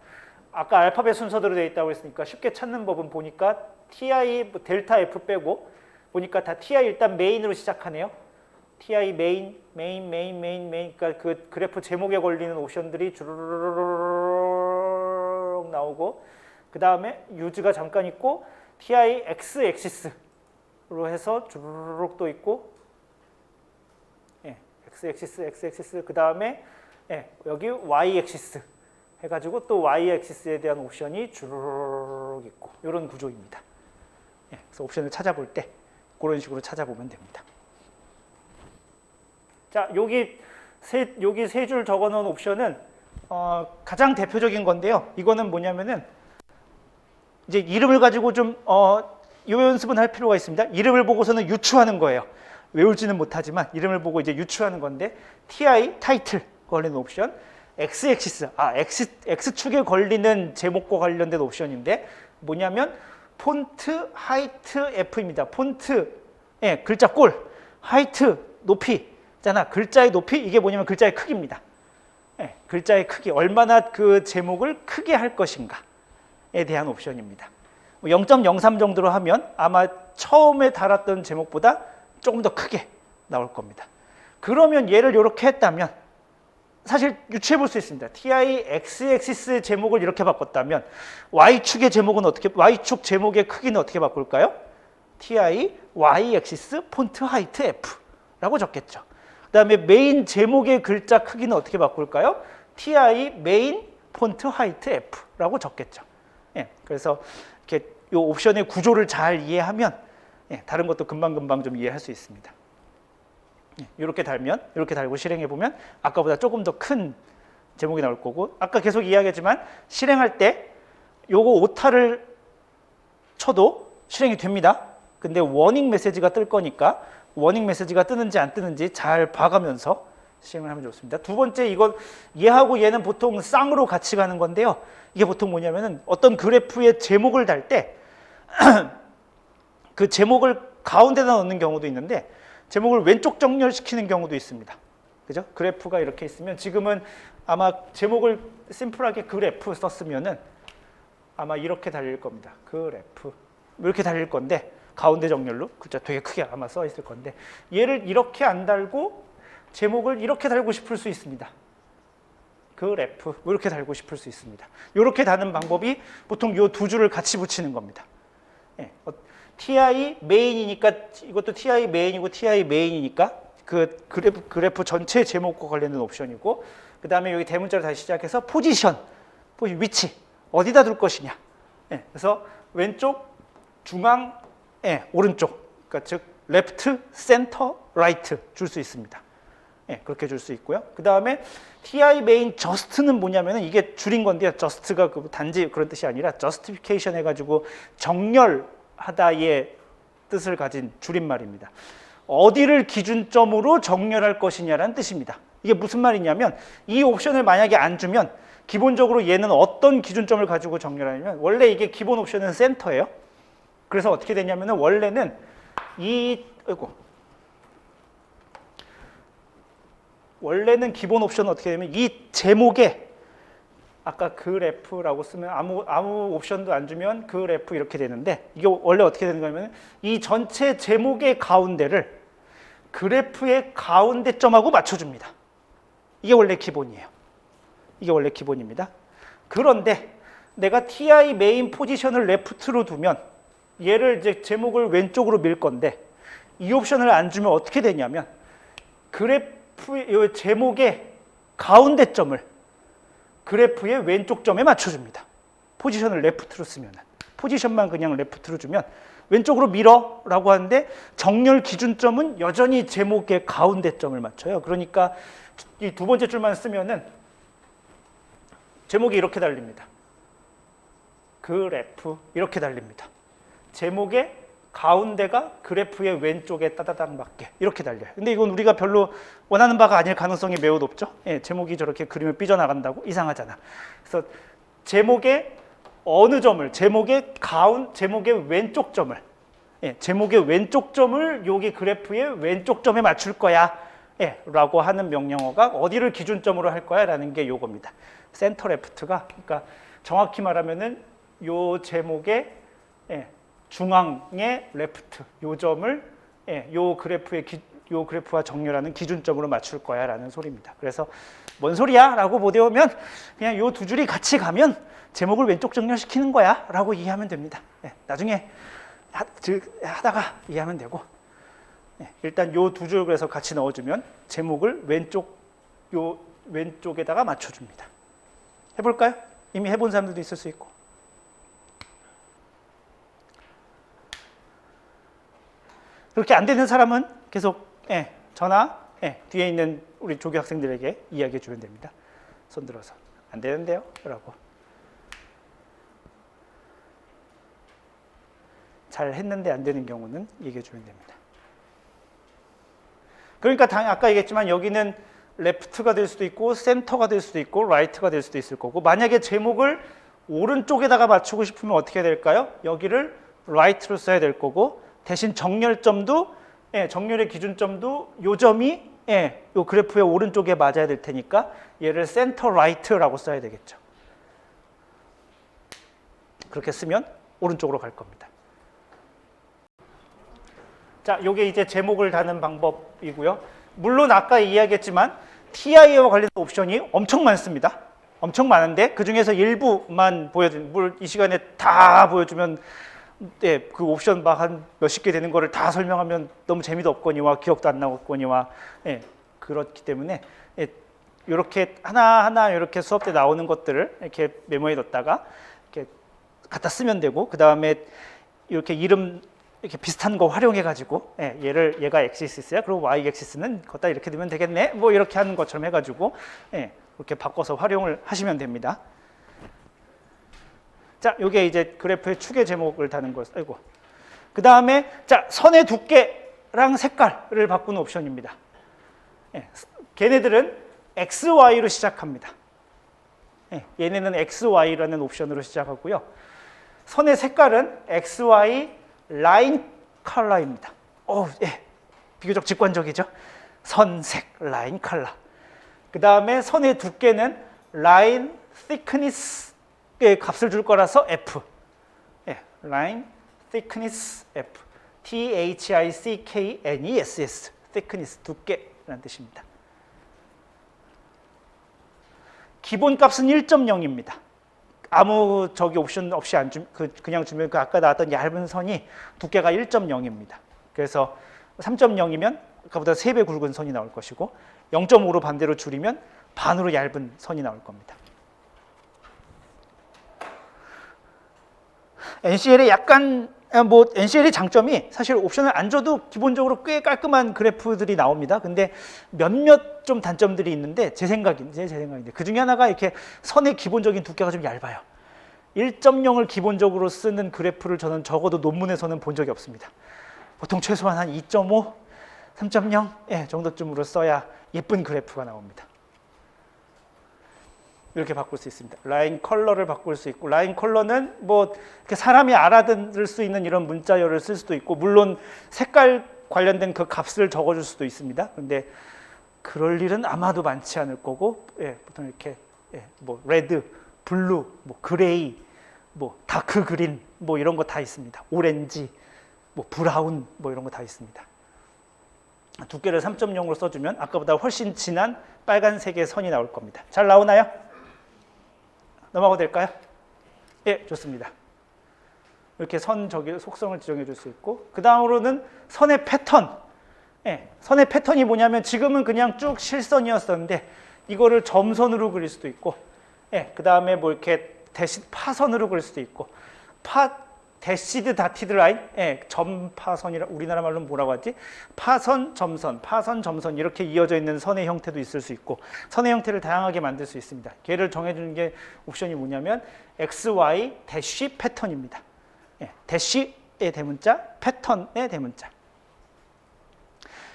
아까 알파벳 순서대로 되어 있다고 했으니까 쉽게 찾는 법은 보니까 TI 델타 F 빼고 보니까 다 TI 일단 메인으로 시작하네요. TI 메인. 그러니까 그 그래프 제목에 걸리는 옵션들이 주르륵 나오고 그 다음에 유즈가 잠깐 있고 TI X 액시스로 해서 주르륵 또 있고 X 액시스 그 다음에 여기 Y 액시스 해가지고 또 Y 액시스에 대한 옵션이 주르륵 있고 이런 구조입니다. 그래서 옵션을 찾아볼 때 그런 식으로 찾아보면 됩니다. 자, 여기 세 줄 적어놓은 옵션은 가장 대표적인 건데요. 이거는 뭐냐면은 이제 이름을 가지고 좀 이 연습은 할 필요가 있습니다. 이름을 보고서는 유추하는 거예요. 외울지는 못하지만 이름을 보고 이제 유추하는 건데 TI 타이틀 걸리는 옵션, X 액시스 X축에 걸리는 제목과 관련된 옵션인데 뭐냐면 폰트 하이트 F입니다. 폰트 글자 꼴, 하이트 높이 있잖아. 글자의 높이 이게 뭐냐면 글자의 크기입니다. 글자의 크기 얼마나 그 제목을 크게 할 것인가에 대한 옵션입니다. 0.03 정도로 하면 아마 처음에 달았던 제목보다 조금 더 크게 나올 겁니다. 그러면 얘를 이렇게 했다면 사실 유추해 볼 수 있습니다. TI X-액시스 제목을 이렇게 바꿨다면 Y축의 제목은 Y축 제목의 크기는 어떻게 바꿀까요? TI Y-액시스 폰트 하이트 F라고 적겠죠. 그 다음에 메인 제목의 글자 크기는 어떻게 바꿀까요? TI 메인 폰트 하이트 F라고 적겠죠. 그래서 이렇게 이 옵션의 구조를 잘 이해하면 다른 것도 금방 좀 이해할 수 있습니다. 이렇게 달면 이렇게 달고 실행해 보면 아까보다 조금 더 큰 제목이 나올 거고 아까 계속 이야기했지만 실행할 때 요거 오타를 쳐도 실행이 됩니다. 근데 워닝 메시지가 뜰 거니까 워닝 메시지가 뜨는지 안 뜨는지 잘 봐가면서 실행을 하면 좋습니다. 두 번째 이건 얘하고 얘는 보통 쌍으로 같이 가는 건데요. 이게 보통 뭐냐면은 어떤 그래프의 제목을 달 때 그 제목을 가운데다 넣는 경우도 있는데 제목을 왼쪽 정렬시키는 경우도 있습니다. 그죠? 그래프가 이렇게 있으면 지금은 아마 제목을 심플하게 그래프 썼으면은 아마 이렇게 달릴 겁니다. 그래프 이렇게 달릴 건데 가운데 정렬로 글자 되게 크게 아마 써 있을 건데 얘를 이렇게 안 달고 제목을 이렇게 달고 싶을 수 있습니다. 그래프 이렇게 달고 싶을 수 있습니다. 이렇게 다는 방법이 보통 이 두 줄을 같이 붙이는 겁니다. TI 메인이니까 이것도 TI 메인이고 TI 메인이니까 그 그래프 전체 제목과 관련된 옵션이고 그 다음에 여기 대문자로 다시 시작해서 포지션, 위치 어디다 둘 것이냐. 그래서 왼쪽, 중앙, 오른쪽 그러니까 즉 레프트, 센터, 라이트 줄 수 있습니다. 그렇게 줄 수 있고요. 그 다음에 TI 메인 저스트는 뭐냐면은 이게 줄인 건데요. 저스트가 단지 그런 뜻이 아니라 저스티피케이션 해가지고 정렬하다의 뜻을 가진 줄임말입니다. 어디를 기준점으로 정렬할 것이냐라는 뜻입니다. 이게 무슨 말이냐면 이 옵션을 만약에 안 주면 기본적으로 얘는 어떤 기준점을 가지고 정렬하냐면 원래 이게 기본 옵션은 센터예요. 그래서 어떻게 되냐면은 원래는 원래는 기본 옵션은 어떻게 되냐면 이 제목에 아까 그래프라고 쓰면 아무 옵션도 안 주면 그래프 이렇게 되는데 이게 원래 어떻게 되는 거냐면 이 전체 제목의 가운데를 그래프의 가운데점하고 맞춰줍니다. 이게 원래 기본이에요. 이게 원래 기본입니다. 그런데 내가 TI 메인 포지션을 레프트로 두면 얘를 이제 제목을 왼쪽으로 밀 건데 이 옵션을 안 주면 어떻게 되냐면 그래프의 제목의 가운데점을 그래프의 왼쪽 점에 맞춰줍니다. 포지션을 레프트로 쓰면 포지션만 그냥 레프트로 주면 왼쪽으로 밀어라고 하는데 정렬 기준점은 여전히 제목의 가운데점을 맞춰요. 그러니까 이 두 번째 줄만 쓰면은 제목이 이렇게 달립니다. 그래프 이렇게 달립니다. 제목의 가운데가 그래프의 왼쪽에 따다닥 맞게 이렇게 달려요. 근데 이건 우리가 별로 원하는 바가 아닐 가능성이 매우 높죠. 예, 제목이 저렇게 그림을 삐져나간다고 이상하잖아. 그래서 제목의 어느 점을 제목의 왼쪽 점을 제목의 왼쪽 점을 여기 그래프의 왼쪽 점에 맞출 거야 라고 하는 명령어가 어디를 기준점으로 할 거야 라는 게 요겁니다. 센터 레프트가 그러니까 정확히 말하면은 요 제목의 중앙의 레프트 요 점을 요 그래프와 정렬하는 기준점으로 맞출 거야 라는 소리입니다. 그래서 뭔 소리야 라고 못 외우면 그냥 요 두 줄이 같이 가면 제목을 왼쪽 정렬시키는 거야 라고 이해하면 됩니다. 나중에 하다가 이해하면 되고 일단 요 두 줄 그래서 같이 넣어주면 제목을 왼쪽에다가 맞춰줍니다. 해볼까요? 이미 해본 사람들도 있을 수 있고. 그렇게 안 되는 사람은 계속 저나 뒤에 있는 우리 조교 학생들에게 이야기해 주면 됩니다. 손 들어서 안 되는데요? 라고. 잘 했는데 안 되는 경우는 얘기해 주면 됩니다. 그러니까 아까 얘기했지만 여기는 레프트가 될 수도 있고 센터가 될 수도 있고 라이트가 될 수도 있을 거고 만약에 제목을 오른쪽에다가 맞추고 싶으면 어떻게 될까요? 여기를 라이트로 써야 될 거고 대신 정렬점도 정렬의 기준점도 요 점이 요 그래프의 오른쪽에 맞아야 될 테니까 얘를 센터 라이트라고 써야 되겠죠. 그렇게 쓰면 오른쪽으로 갈 겁니다. 자, 요게 이제 제목을 다는 방법이고요. 물론 아까 이야기했지만 TI와 관련된 옵션이 엄청 많습니다. 엄청 많은데 그 중에서 일부만 보여드리면 이 시간에 다 보여주면 그 옵션 막 한 몇십 개 되는 거를 다 설명하면 너무 재미도 없거니와 기억도 안 나겠거니와 그렇기 때문에 이렇게 하나하나 이렇게 수업 때 나오는 것들을 이렇게 메모해 뒀다가 이렇게 갖다 쓰면 되고 그 다음에 이렇게 이름 이렇게 비슷한 거 활용해 가지고 얘가 엑시스야. 그리고 y 엑시스는 걷다 이렇게 두면 되겠네. 뭐 이렇게 하는 것처럼 해 가지고 이렇게 바꿔서 활용을 하시면 됩니다. 자, 요게 이제 그래프의 축의 제목을 다는 것. 아이고. 그다음에 자, 선의 두께랑 색깔을 바꾸는 옵션입니다. 걔네들은 XY로 시작합니다. 얘네는 XY라는 옵션으로 시작하고요. 선의 색깔은 XY 라인 컬러입니다. 비교적 직관적이죠. 선색, 라인 컬러. 그 다음에 선의 두께는 라인 thickness의 값을 줄 거라서 F. 라인 thickness F. thickness, thickness, 두께라는 뜻입니다. 기본 값은 1.0입니다. 아무 옵션 없이 그냥 주면 그 아까 나왔던 얇은 선이 두께가 1.0입니다. 그래서 3.0이면 아까보다 3배 굵은 선이 나올 것이고 0.5로 반대로 줄이면 반으로 얇은 선이 나올 겁니다. NCL의 NCL의 장점이 사실 옵션을 안 줘도 기본적으로 꽤 깔끔한 그래프들이 나옵니다. 근데 몇몇 좀 단점들이 있는데 제 생각인데 그 중에 하나가 이렇게 선의 기본적인 두께가 좀 얇아요. 1.0을 기본적으로 쓰는 그래프를 저는 적어도 논문에서는 본 적이 없습니다. 보통 최소한 한 2.5, 3.0 예, 정도쯤으로 써야 예쁜 그래프가 나옵니다. 이렇게 바꿀 수 있습니다. 라인 컬러를 바꿀 수 있고, 라인 컬러는 뭐 이렇게 사람이 알아들을 수 있는 이런 문자열을 쓸 수도 있고, 물론 색깔 관련된 그 값을 적어줄 수도 있습니다. 근데 그럴 일은 아마도 많지 않을 거고, 예, 보통 이렇게 예, 뭐 레드, 블루, 뭐 그레이, 뭐 다크 그린, 뭐 이런 거 다 있습니다. 오렌지, 뭐 브라운, 뭐 이런 거 다 있습니다. 두께를 3.0으로 써주면 아까보다 훨씬 진한 빨간색의 선이 나올 겁니다. 잘 나오나요? 넘어가도 될까요? 예, 좋습니다. 이렇게 선 속성을 지정해 줄 수 있고, 그 다음으로는 선의 패턴. 예, 선의 패턴이 뭐냐면 지금은 그냥 쭉 실선이었었는데 이거를 점선으로 그릴 수도 있고, 예, 그 다음에 뭐 이렇게 파선으로 그릴 수도 있고, 대시드 다티드 라인, 예, 점파선이라 우리나라 말로는 뭐라고 하지? 파선, 점선, 파선, 점선 이렇게 이어져 있는 선의 형태도 있을 수 있고, 선의 형태를 다양하게 만들 수 있습니다. 걔를 정해주는 게 옵션이 뭐냐면 XY 대시 패턴입니다. 예, 대시의 대문자, 패턴의 대문자.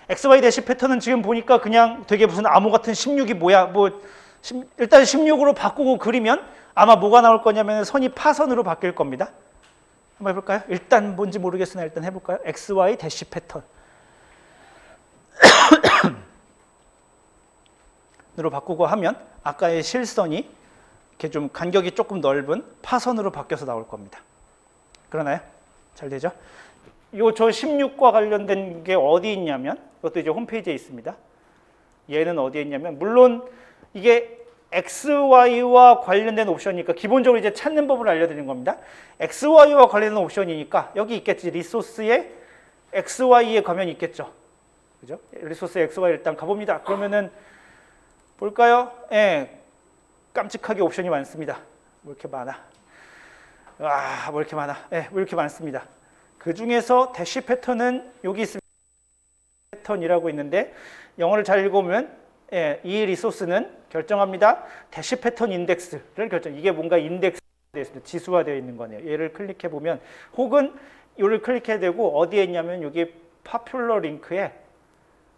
XY 대시 패턴은 지금 보니까 그냥 되게 무슨 암호 같은 16이 뭐야? 뭐 일단 16으로 바꾸고 그리면 아마 뭐가 나올 거냐면 선이 파선으로 바뀔 겁니다. 한번 해볼까요? 일단 뭔지 모르겠으나 일단 해볼까요? XY 대시 패턴 으로 바꾸고 하면 아까의 실선이 이렇게 좀 간격이 조금 넓은 파선으로 바뀌어서 나올 겁니다. 그러나요? 잘 되죠? 저 16과 관련된 게 어디 있냐면, 이것도 이제 홈페이지에 있습니다. 얘는 어디에 있냐면, 물론 이게 XY와 관련된 옵션이니까 기본적으로 이제 찾는 법을 알려드리는 겁니다. XY와 관련된 옵션이니까 여기 있겠지. 리소스에 XY에 가면 있겠죠. 그죠? 리소스 XY 일단 가봅니다. 그러면은 볼까요? 예, 깜찍하게 옵션이 많습니다. 뭐 이렇게 많아. 와, 뭐 이렇게 많아. 예, 뭐 이렇게 많습니다. 그 중에서 대시 패턴은 여기 있습니다. 패턴이라고 있는데 영어를 잘 읽어보면 예, 이 리소스는 결정합니다. 대시 패턴 인덱스를 결정. 이게 뭔가 인덱스 되어 있습니다. 지수화되어 있는 거네요. 얘를 클릭해 보면, 혹은 이를 클릭해야 되고 어디에 있냐면 여기 파퓰러 링크에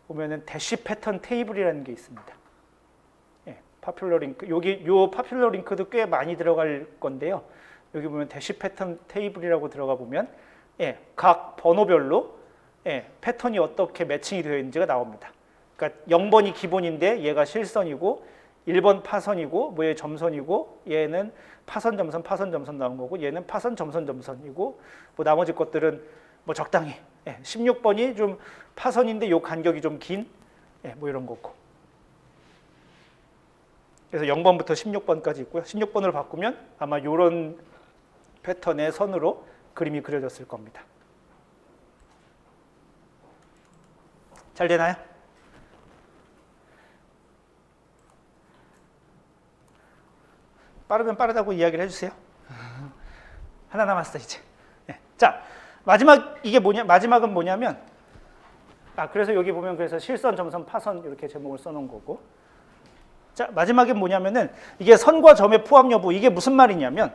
보면은 대시 패턴 테이블이라는 게 있습니다. 예, 파퓰러 링크. 여기 요 파퓰러 링크도 꽤 많이 들어갈 건데요. 여기 보면 대시 패턴 테이블이라고 들어가 보면 예, 각 번호별로 예, 패턴이 어떻게 매칭이 되어 있는지가 나옵니다. 그러니까 0번이 기본인데 얘가 실선이고 1번 파선이고 뭐 얘 점선이고 얘는 파선 점선 파선 점선 나온 거고 얘는 파선 점선 점선이고 뭐 나머지 것들은 뭐 적당히 예, 16번이 좀 파선인데 요 간격이 좀 긴 예, 뭐 이런 거고. 그래서 0번부터 16번까지 있고요. 16번으로 바꾸면 아마 요런 패턴의 선으로 그림이 그려졌을 겁니다. 잘 되나요? 빠르면 빠르다고 이야기를 해주세요. 하나 남았어 이제. 네. 자, 마지막은 뭐냐면, 그래서 여기 보면 그래서 실선, 점선, 파선 이렇게 제목을 써놓은 거고. 자, 마지막엔 뭐냐면은 이게 선과 점의 포함 여부. 이게 무슨 말이냐면,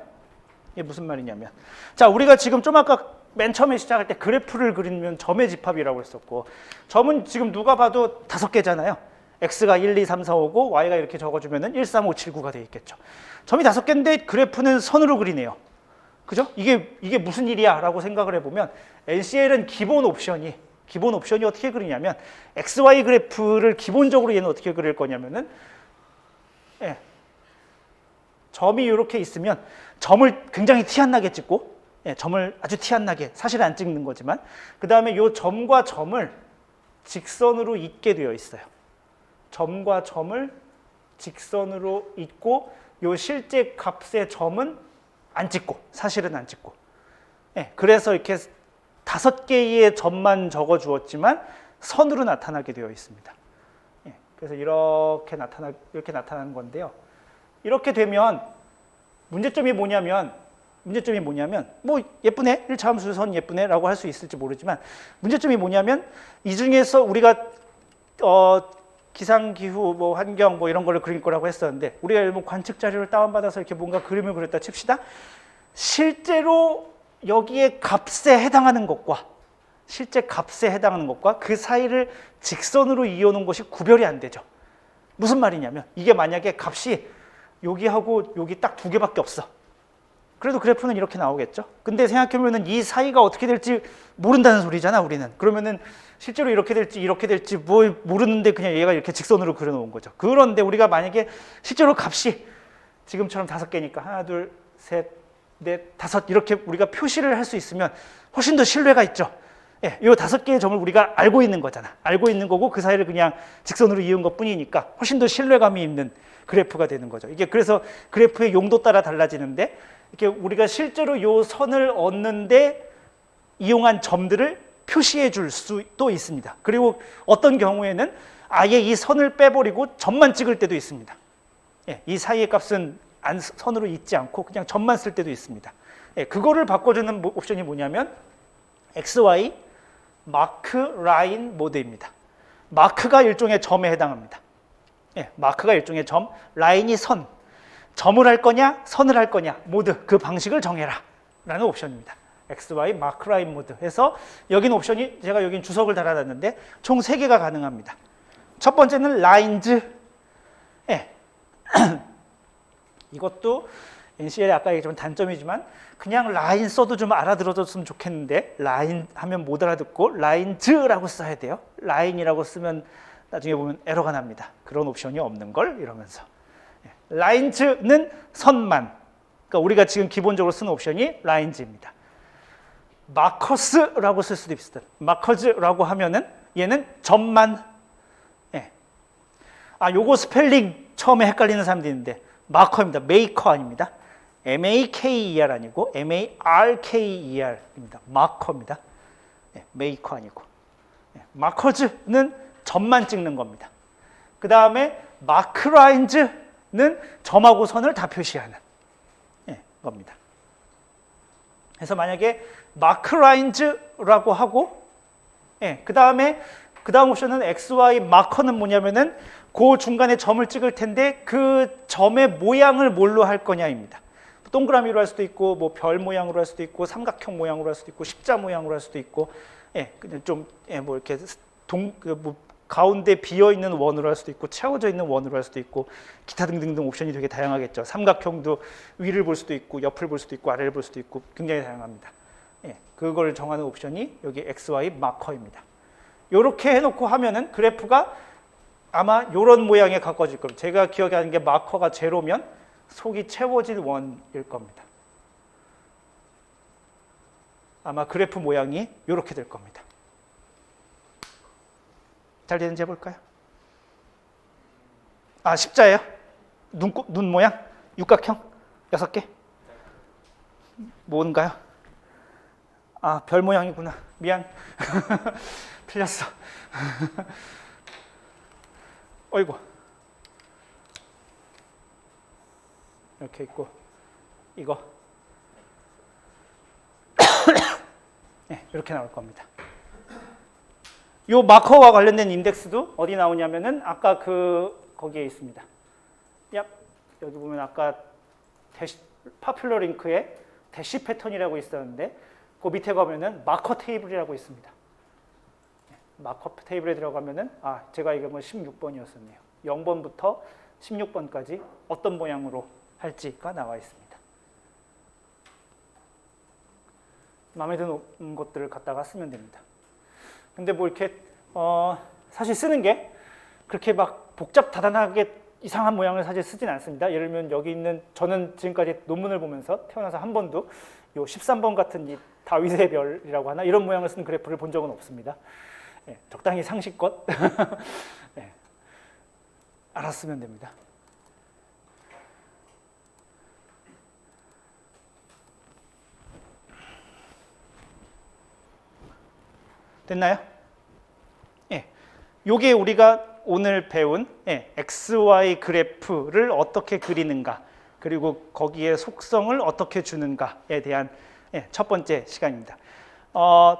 자, 우리가 지금 좀 아까 맨 처음에 시작할 때 그래프를 그리면 점의 집합이라고 했었고, 점은 지금 누가 봐도 5개잖아요. x가 1, 2, 3, 4, 5고 y가 이렇게 적어주면은 1, 3, 5, 7, 9가 되어 있겠죠. 점이 5개인데 그래프는 선으로 그리네요. 그죠? 이게 무슨 일이야? 라고 생각을 해보면 NCL은 기본 옵션이 어떻게 그리냐면 XY 그래프를 기본적으로 얘는 어떻게 그릴 거냐면은 예, 점이 이렇게 있으면 점을 굉장히 티 안 나게 찍고 예, 점을 아주 티 안 나게 사실 안 찍는 거지만 그 다음에 이 점과 점을 직선으로 잇게 되어 있어요. 점과 점을 직선으로 잇고 요 실제 값의 점은 안 찍고 사실은 안 찍고 예, 그래서 이렇게 5개의 점만 적어 주었지만 선으로 나타나게 되어 있습니다. 예, 그래서 이렇게 나타나는 건데요. 이렇게 되면 문제점이 뭐냐면 뭐 예쁘네 1차 함수 선 예쁘네 라고 할 수 있을지 모르지만 문제점이 뭐냐면 이 중에서 우리가 기상, 기후, 뭐 환경 뭐 이런 거를 그릴 거라고 했었는데 우리가 뭐 관측 자료를 다운받아서 이렇게 뭔가 그림을 그렸다 칩시다. 실제로 여기에 값에 해당하는 것과 실제 값에 해당하는 것과 그 사이를 직선으로 이어놓은 것이 구별이 안 되죠. 무슨 말이냐면 이게 만약에 값이 여기하고 여기 딱 두 개밖에 없어. 그래도 그래프는 이렇게 나오겠죠. 근데 생각해보면 이 사이가 어떻게 될지 모른다는 소리잖아, 우리는. 그러면은 실제로 이렇게 될지 뭐 모르는데 그냥 얘가 이렇게 직선으로 그려놓은 거죠. 그런데 우리가 만약에 실제로 값이 지금처럼 5개니까 하나, 둘, 셋, 넷, 다섯 이렇게 우리가 표시를 할 수 있으면 훨씬 더 신뢰가 있죠. 예, 이 5개의 점을 우리가 알고 있는 거잖아. 알고 있는 거고 그 사이를 그냥 직선으로 이은 것 뿐이니까 훨씬 더 신뢰감이 있는 그래프가 되는 거죠. 이게 그래서 그래프의 용도 따라 달라지는데 이렇게 우리가 실제로 이 선을 얻는데 이용한 점들을 표시해 줄 수도 있습니다. 그리고 어떤 경우에는 아예 이 선을 빼버리고 점만 찍을 때도 있습니다. 예, 이 사이의 값은 선으로 있지 않고 그냥 점만 쓸 때도 있습니다. 예, 그거를 바꿔주는 옵션이 뭐냐면 XY 마크 라인 모드입니다. 마크가 일종의 점에 해당합니다. 예, 마크가 일종의 점, 라인이 선. 점을 할 거냐, 선을 할 거냐, 모드 그 방식을 정해라 라는 옵션입니다. XY 마크 라인 모드 해서 여긴 옵션이 제가 여긴 주석을 달아놨는데 총 3개가 가능합니다. 첫 번째는 라인즈. 예. 이것도 NCL의 아까 얘기했지만 단점이지만 그냥 라인 써도 좀 알아들어줬으면 좋겠는데 라인 하면 못 알아듣고 라인즈라고 써야 돼요. 라인이라고 쓰면 나중에 보면 에러가 납니다. 그런 옵션이 없는 걸 이러면서. 라인즈는 선만. 그러니까 우리가 지금 기본적으로 쓰는 옵션이 라인즈입니다. 마커스라고 쓸 수도 있어요. 마커즈라고 하면은 얘는 점만. 예. 요거 스펠링 처음에 헷갈리는 사람들이 있는데 마커입니다. 메이커 아닙니다. M-A-K-E-R 아니고 M-A-R-K-E-R입니다. 마커입니다. 예, 메이커 아니고. 예, 마커즈는 점만 찍는 겁니다. 그 다음에 마크라인즈는 점하고 선을 다 표시하는 겁니다. 그래서 만약에 마크라인즈라고 하고 그 다음 옵션은 XY 마커는 뭐냐면은 그 중간에 점을 찍을 텐데 그 점의 모양을 뭘로 할 거냐입니다. 동그라미로 할 수도 있고 뭐 별 모양으로 할 수도 있고 삼각형 모양으로 할 수도 있고 십자 모양으로 할 수도 있고 그냥 좀 뭐 이렇게 가운데 비어 있는 원으로 할 수도 있고 채워져 있는 원으로 할 수도 있고 기타 등등등 옵션이 되게 다양하겠죠. 삼각형도 위를 볼 수도 있고 옆을 볼 수도 있고 아래를 볼 수도 있고 굉장히 다양합니다. 그걸 정하는 옵션이 여기 XY 마커입니다. 이렇게 해놓고 하면은 그래프가 아마 이런 모양에 가까워질 겁니다. 제가 기억하는 게 마커가 제로면 속이 채워진 원일 겁니다. 아마 그래프 모양이 이렇게 될 겁니다. 잘 되는지 해볼까요? 십자예요? 눈 모양? 육각형? 6개? 뭔가요? 별 모양이구나. 미안. 틀렸어. 어이구. 이렇게 있고 이거 이렇게 나올 겁니다. 이 마커와 관련된 인덱스도 어디 나오냐면은 아까 거기에 있습니다. 여기 보면 아까 파퓰러 링크에 대시 패턴이라고 있었는데 그 밑에 가면은 마커 테이블이라고 있습니다. 마커 테이블에 들어가면은 제가 이거 16번이었었네요. 0번부터 16번까지 어떤 모양으로 할지가 나와 있습니다. 마음에 드는 것들을 갖다가 쓰면 됩니다. 근데 뭐 이렇게 사실 쓰는 게 그렇게 막 복잡다단하게 이상한 모양을 사실 쓰진 않습니다. 예를 들면 여기 있는 저는 지금까지 논문을 보면서 태어나서 한 번도 요 13번 같은 이 다윗의 별이라고 하나 이런 모양을 쓴 그래프를 본 적은 없습니다. 적당히 상식껏 알았으면 됩니다. 됐나요? 요게 우리가 오늘 배운 XY 그래프를 어떻게 그리는가 그리고 거기에 속성을 어떻게 주는가에 대한 첫 번째 시간입니다.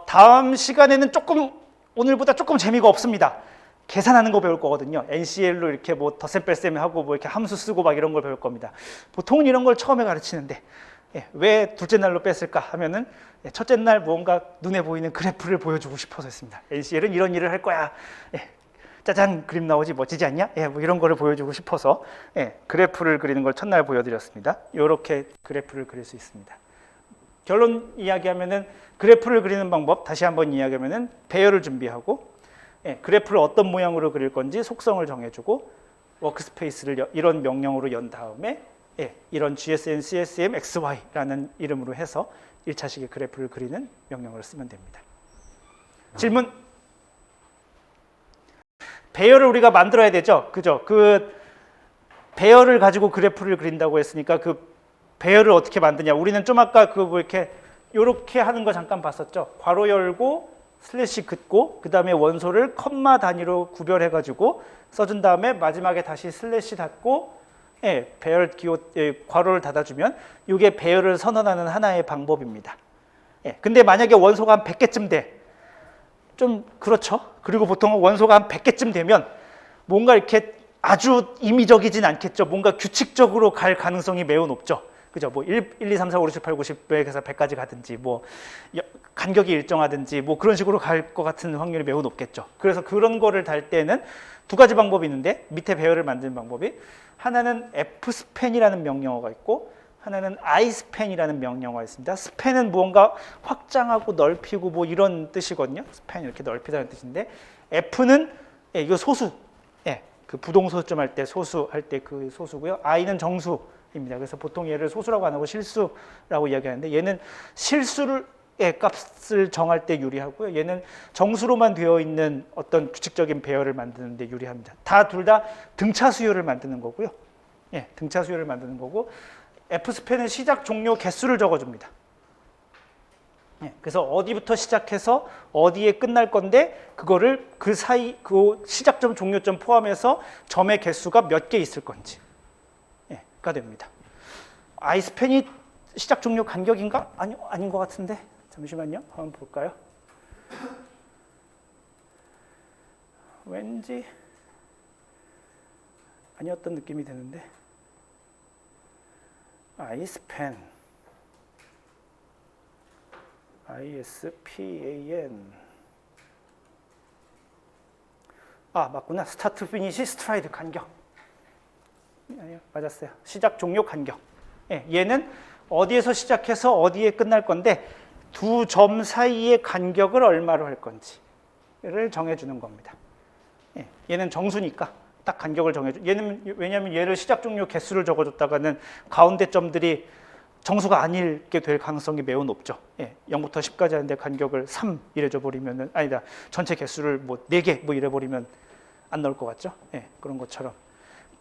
다음 시간에는 오늘보다 조금 재미가 없습니다. 계산하는 거 배울 거거든요. NCL로 이렇게 뭐 덧셈 뺄셈 하고 뭐 이렇게 함수 쓰고 막 이런 걸 배울 겁니다. 보통은 이런 걸 처음에 가르치는데 왜 둘째 날로 뺐을까 하면은 첫째 날 무언가 눈에 보이는 그래프를 보여주고 싶어서 했습니다. NCL은 이런 일을 할 거야. 짜잔 그림 나오지 멋지지 않냐? 뭐 이런 거를 보여주고 싶어서 그래프를 그리는 걸 첫날 보여드렸습니다. 이렇게 그래프를 그릴 수 있습니다. 결론 이야기하면은 그래프를 그리는 방법 다시 한번 이야기하면은 배열을 준비하고 그래프를 어떤 모양으로 그릴 건지 속성을 정해주고 워크스페이스를 이런 명령으로 연 다음에 이런 GSN, CSM, XY라는 이름으로 해서 1차식의 그래프를 그리는 명령을 쓰면 됩니다. 질문? 배열을 우리가 만들어야 되죠. 그죠? 그 배열을 가지고 그래프를 그린다고 했으니까 그 배열을 어떻게 만드냐? 우리는 좀 아까 그 뭐 이렇게 하는 거 잠깐 봤었죠. 괄호 열고 슬래시 긋고 그 다음에 원소를 컴마 단위로 구별해 가지고 써준 다음에 마지막에 다시 슬래시 닫고 배열 기호 괄호를 닫아주면 이게 배열을 선언하는 하나의 방법입니다. 근데 만약에 원소가 한 100개쯤 돼. 좀 그렇죠. 그리고 보통 원소가 한 100개쯤 되면 뭔가 이렇게 아주 임의적이진 않겠죠. 뭔가 규칙적으로 갈 가능성이 매우 높죠. 그죠? 뭐 1, 2, 3, 4, 5, 6, 7, 8, 9, 10, 100에서 100까지 가든지 뭐 간격이 일정하든지 뭐 그런 식으로 갈 것 같은 확률이 매우 높겠죠. 그래서 그런 거를 달 때는 두 가지 방법이 있는데 밑에 배열을 만드는 방법이 하나는 fspan이라는 명령어가 있고 하나는 ispan이라는 명령어가 있습니다. span은 무언가 확장하고 넓히고 뭐 이런 뜻이거든요. span 이렇게 넓히다는 뜻인데 f는 이거 소수, 그 부동소수점 할 때 소수 할 때 그 소수고요. i는 정수입니다. 그래서 보통 얘를 소수라고 안 하고 실수라고 이야기하는데 얘는 실수를 값을 정할 때 유리하고요. 얘는 정수로만 되어 있는 어떤 규칙적인 배열을 만드는 데 유리합니다. 둘 다 등차 수열을 만드는 거고요. 등차 수열을 만드는 거고 fspan은 시작 종료 개수를 적어줍니다. 그래서 어디부터 시작해서 어디에 끝날 건데 그거를 그 사이 그 시작점 종료점 포함해서 점의 개수가 몇 개 있을 건지가 됩니다. ispan이 시작 종료 간격인가? 아닌 것 같은데 잠시만요. 한번 볼까요? 왠지 아니었던 느낌이 드는데 ispan ISPAN 맞구나. 스타트 피니시 스트라이드 간격. 아니요, 맞았어요. 시작 종료 간격. 얘는 어디에서 시작해서 어디에 끝날 건데 두 점 사이의 간격을 얼마로 할 건지를 정해주는 겁니다. 얘는 정수니까 딱 간격을 정해줘. 왜냐하면 얘를 시작 종료 개수를 적어줬다가는 가운데 점들이 정수가 아니게 될 가능성이 매우 높죠. 0부터 10까지 하는데 간격을 3 이래줘 버리면은 아니다. 전체 개수를 뭐 4개 뭐 이래 버리면 안 나올 것 같죠. 그런 것처럼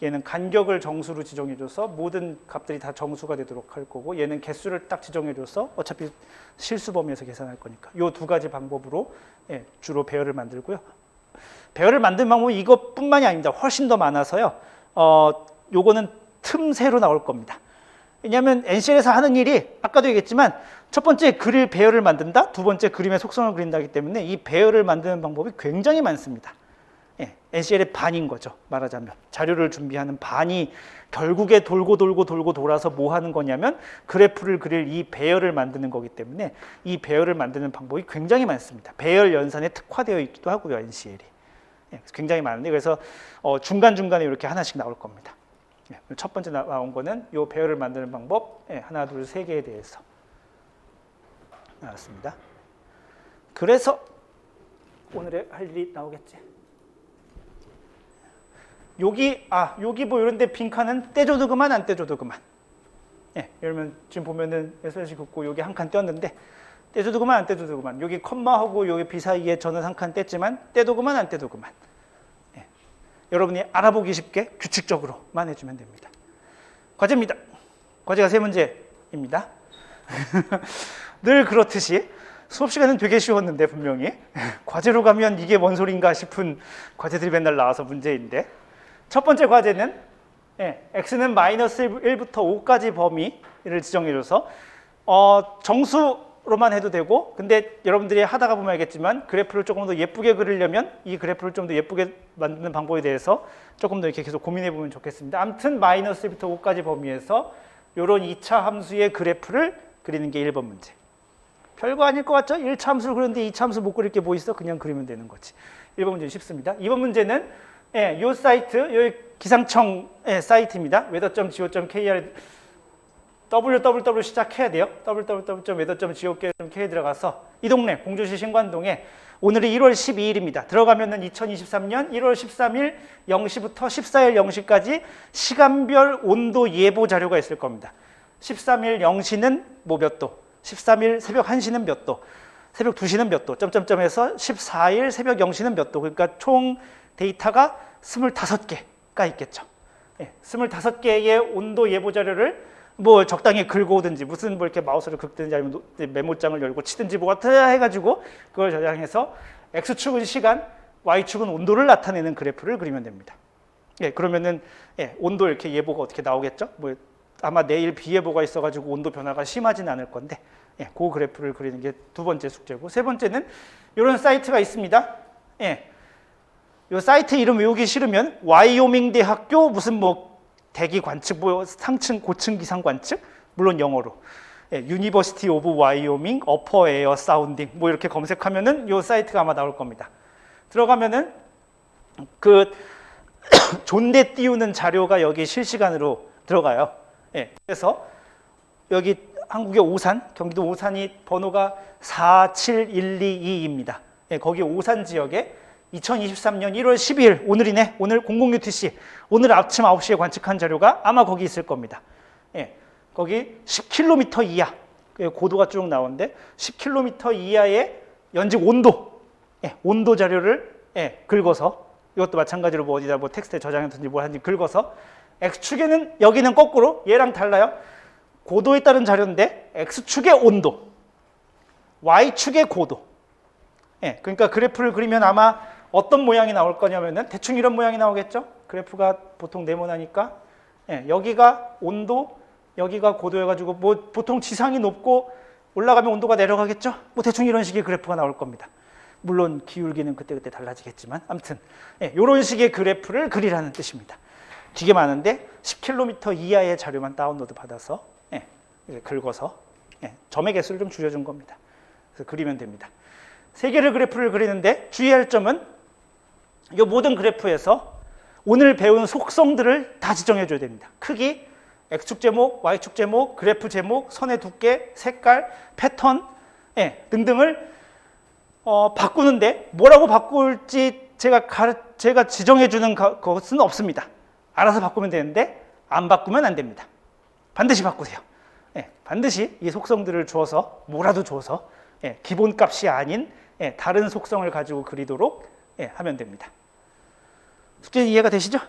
얘는 간격을 정수로 지정해줘서 모든 값들이 다 정수가 되도록 할 거고 얘는 개수를 딱 지정해줘서 어차피 실수 범위에서 계산할 거니까 이 두 가지 방법으로 주로 배열을 만들고요. 배열을 만드는 방법은 이것뿐만이 아닙니다. 훨씬 더 많아서요. 요거는 틈새로 나올 겁니다. 왜냐하면 NCL에서 하는 일이 아까도 얘기했지만 첫 번째 그릴 배열을 만든다, 두 번째 그림의 속성을 그린다기 때문에 이 배열을 만드는 방법이 굉장히 많습니다. NCL의 반인 거죠. 말하자면 자료를 준비하는 반이 결국에 돌고 돌아서 뭐 하는 거냐면 그래프를 그릴 이 배열을 만드는 거기 때문에 이 배열을 만드는 방법이 굉장히 많습니다. 배열 연산에 특화되어 있기도 하고요. NCL이 굉장히 많은데 그래서 중간중간에 이렇게 하나씩 나올 겁니다. 첫 번째 나온 거는 이 배열을 만드는 방법 하나, 둘, 세 개에 대해서 나왔습니다. 그래서 오늘의 할 일이 나오겠지. 여기 뭐 이런데 빈칸은 떼줘도 그만 안 떼줘도 그만. 이러면 지금 보면은 슬래시 긋고 여기 한 칸 떼었는데 떼줘도 그만 안 떼줘도 그만. 여기 컴마하고 여기 비 사이에 저는 한 칸 뗐지만 떼도 그만 안 떼도 그만. 여러분이 알아보기 쉽게 규칙적으로만 해주면 됩니다. 과제입니다. 과제가 3문제입니다. 늘 그렇듯이 수업 시간은 되게 쉬웠는데 분명히 과제로 가면 이게 뭔 소린가 싶은 과제들이 맨날 나와서 문제인데 첫 번째 과제는 x는 마이너스 1부터 5까지 범위를 지정해줘서 정수로만 해도 되고 근데 여러분들이 하다가 보면 알겠지만 그래프를 조금 더 예쁘게 그리려면 이 그래프를 좀 더 예쁘게 만드는 방법에 대해서 조금 더 이렇게 계속 고민해 보면 좋겠습니다. 아무튼 마이너스 1부터 5까지 범위에서 이런 2차 함수의 그래프를 그리는 게 1번 문제. 별거 아닐 것 같죠? 1차 함수를 그렸는데 2차 함수 못 그릴 게 뭐 있어? 그냥 그리면 되는 거지. 1번 문제는 쉽습니다. 2번 문제는 요 사이트, 요 기상청 사이트입니다. weather.go.kr www 시작해야 돼요. www.weather.go.kr 들어가서 이 동네 공주시 신관동에 오늘이 1월 12일입니다. 들어가면은 2023년 1월 13일 0시부터 14일 0시까지 시간별 온도 예보 자료가 있을 겁니다. 13일 0시는 뭐 몇 도, 13일 새벽 1시는 몇 도, 새벽 2시는 몇 도, 점점점에서 14일 새벽 0시는 몇 도. 그러니까 총 데이터가 25개가 있겠죠. 25개의 온도 예보 자료를 뭐 적당히 긁어오든지 무슨 뭐 이렇게 마우스를 긁든지 아니면 메모장을 열고 치든지 뭐 같아 해가지고 그걸 저장해서 X축은 시간, Y축은 온도를 나타내는 그래프를 그리면 됩니다. 그러면은 온도 이렇게 예보가 어떻게 나오겠죠? 뭐 아마 내일 비 예보가 있어가지고 온도 변화가 심하진 않을 건데 그 그래프를 그리는 게 두 번째 숙제고, 세 번째는 이런 사이트가 있습니다. 이 사이트 이름 외우기 싫으면 와이오밍 대학교 무슨 뭐 대기 관측, 뭐 상층, 고층 기상 관측, 물론 영어로 University of Wyoming Upper Air Sounding 뭐 이렇게 검색하면은 이 사이트가 아마 나올 겁니다. 들어가면은 그 존대 띄우는 자료가 여기 실시간으로 들어가요. 그래서 여기 한국의 오산, 경기도 오산이 번호가 47122입니다. 거기 오산 지역에 2023년 1월 12일 오늘이네. 오늘 00UTC 오늘 아침 9시에 관측한 자료가 아마 거기 있을 겁니다. 거기 10km 이하 고도가 쭉 나오는데 10km 이하의 연직 온도 온도 자료를 긁어서 이것도 마찬가지로 뭐 어디다 뭐 텍스트에 저장했든지 뭐 하든지 긁어서 X축에는 여기는 거꾸로 얘랑 달라요. 고도에 따른 자료인데 X축의 온도, Y축의 고도. 그러니까 그래프를 그리면 아마 어떤 모양이 나올 거냐면은 대충 이런 모양이 나오겠죠? 그래프가 보통 네모나니까 여기가 온도, 여기가 고도여가지고 뭐 보통 지상이 높고 올라가면 온도가 내려가겠죠? 뭐 대충 이런 식의 그래프가 나올 겁니다. 물론 기울기는 그때그때 달라지겠지만 아무튼 이런 식의 그래프를 그리라는 뜻입니다. 되게 많은데 10km 이하의 자료만 다운로드 받아서 긁어서 점의 개수를 좀 줄여준 겁니다. 그래서 그리면 됩니다. 세 개를 그래프를 그리는데 주의할 점은 이 모든 그래프에서 오늘 배운 속성들을 다 지정해 줘야 됩니다. 크기, X축 제목, Y축 제목, 그래프 제목, 선의 두께, 색깔, 패턴 등등을 바꾸는데 뭐라고 바꿀지 제가 지정해 주는 것은 없습니다. 알아서 바꾸면 되는데 안 바꾸면 안 됩니다. 반드시 바꾸세요. 반드시 이 속성들을 주어서 뭐라도 줘서 기본값이 아닌 다른 속성을 가지고 그리도록 하면 됩니다. 숙제는 이해가 되시죠?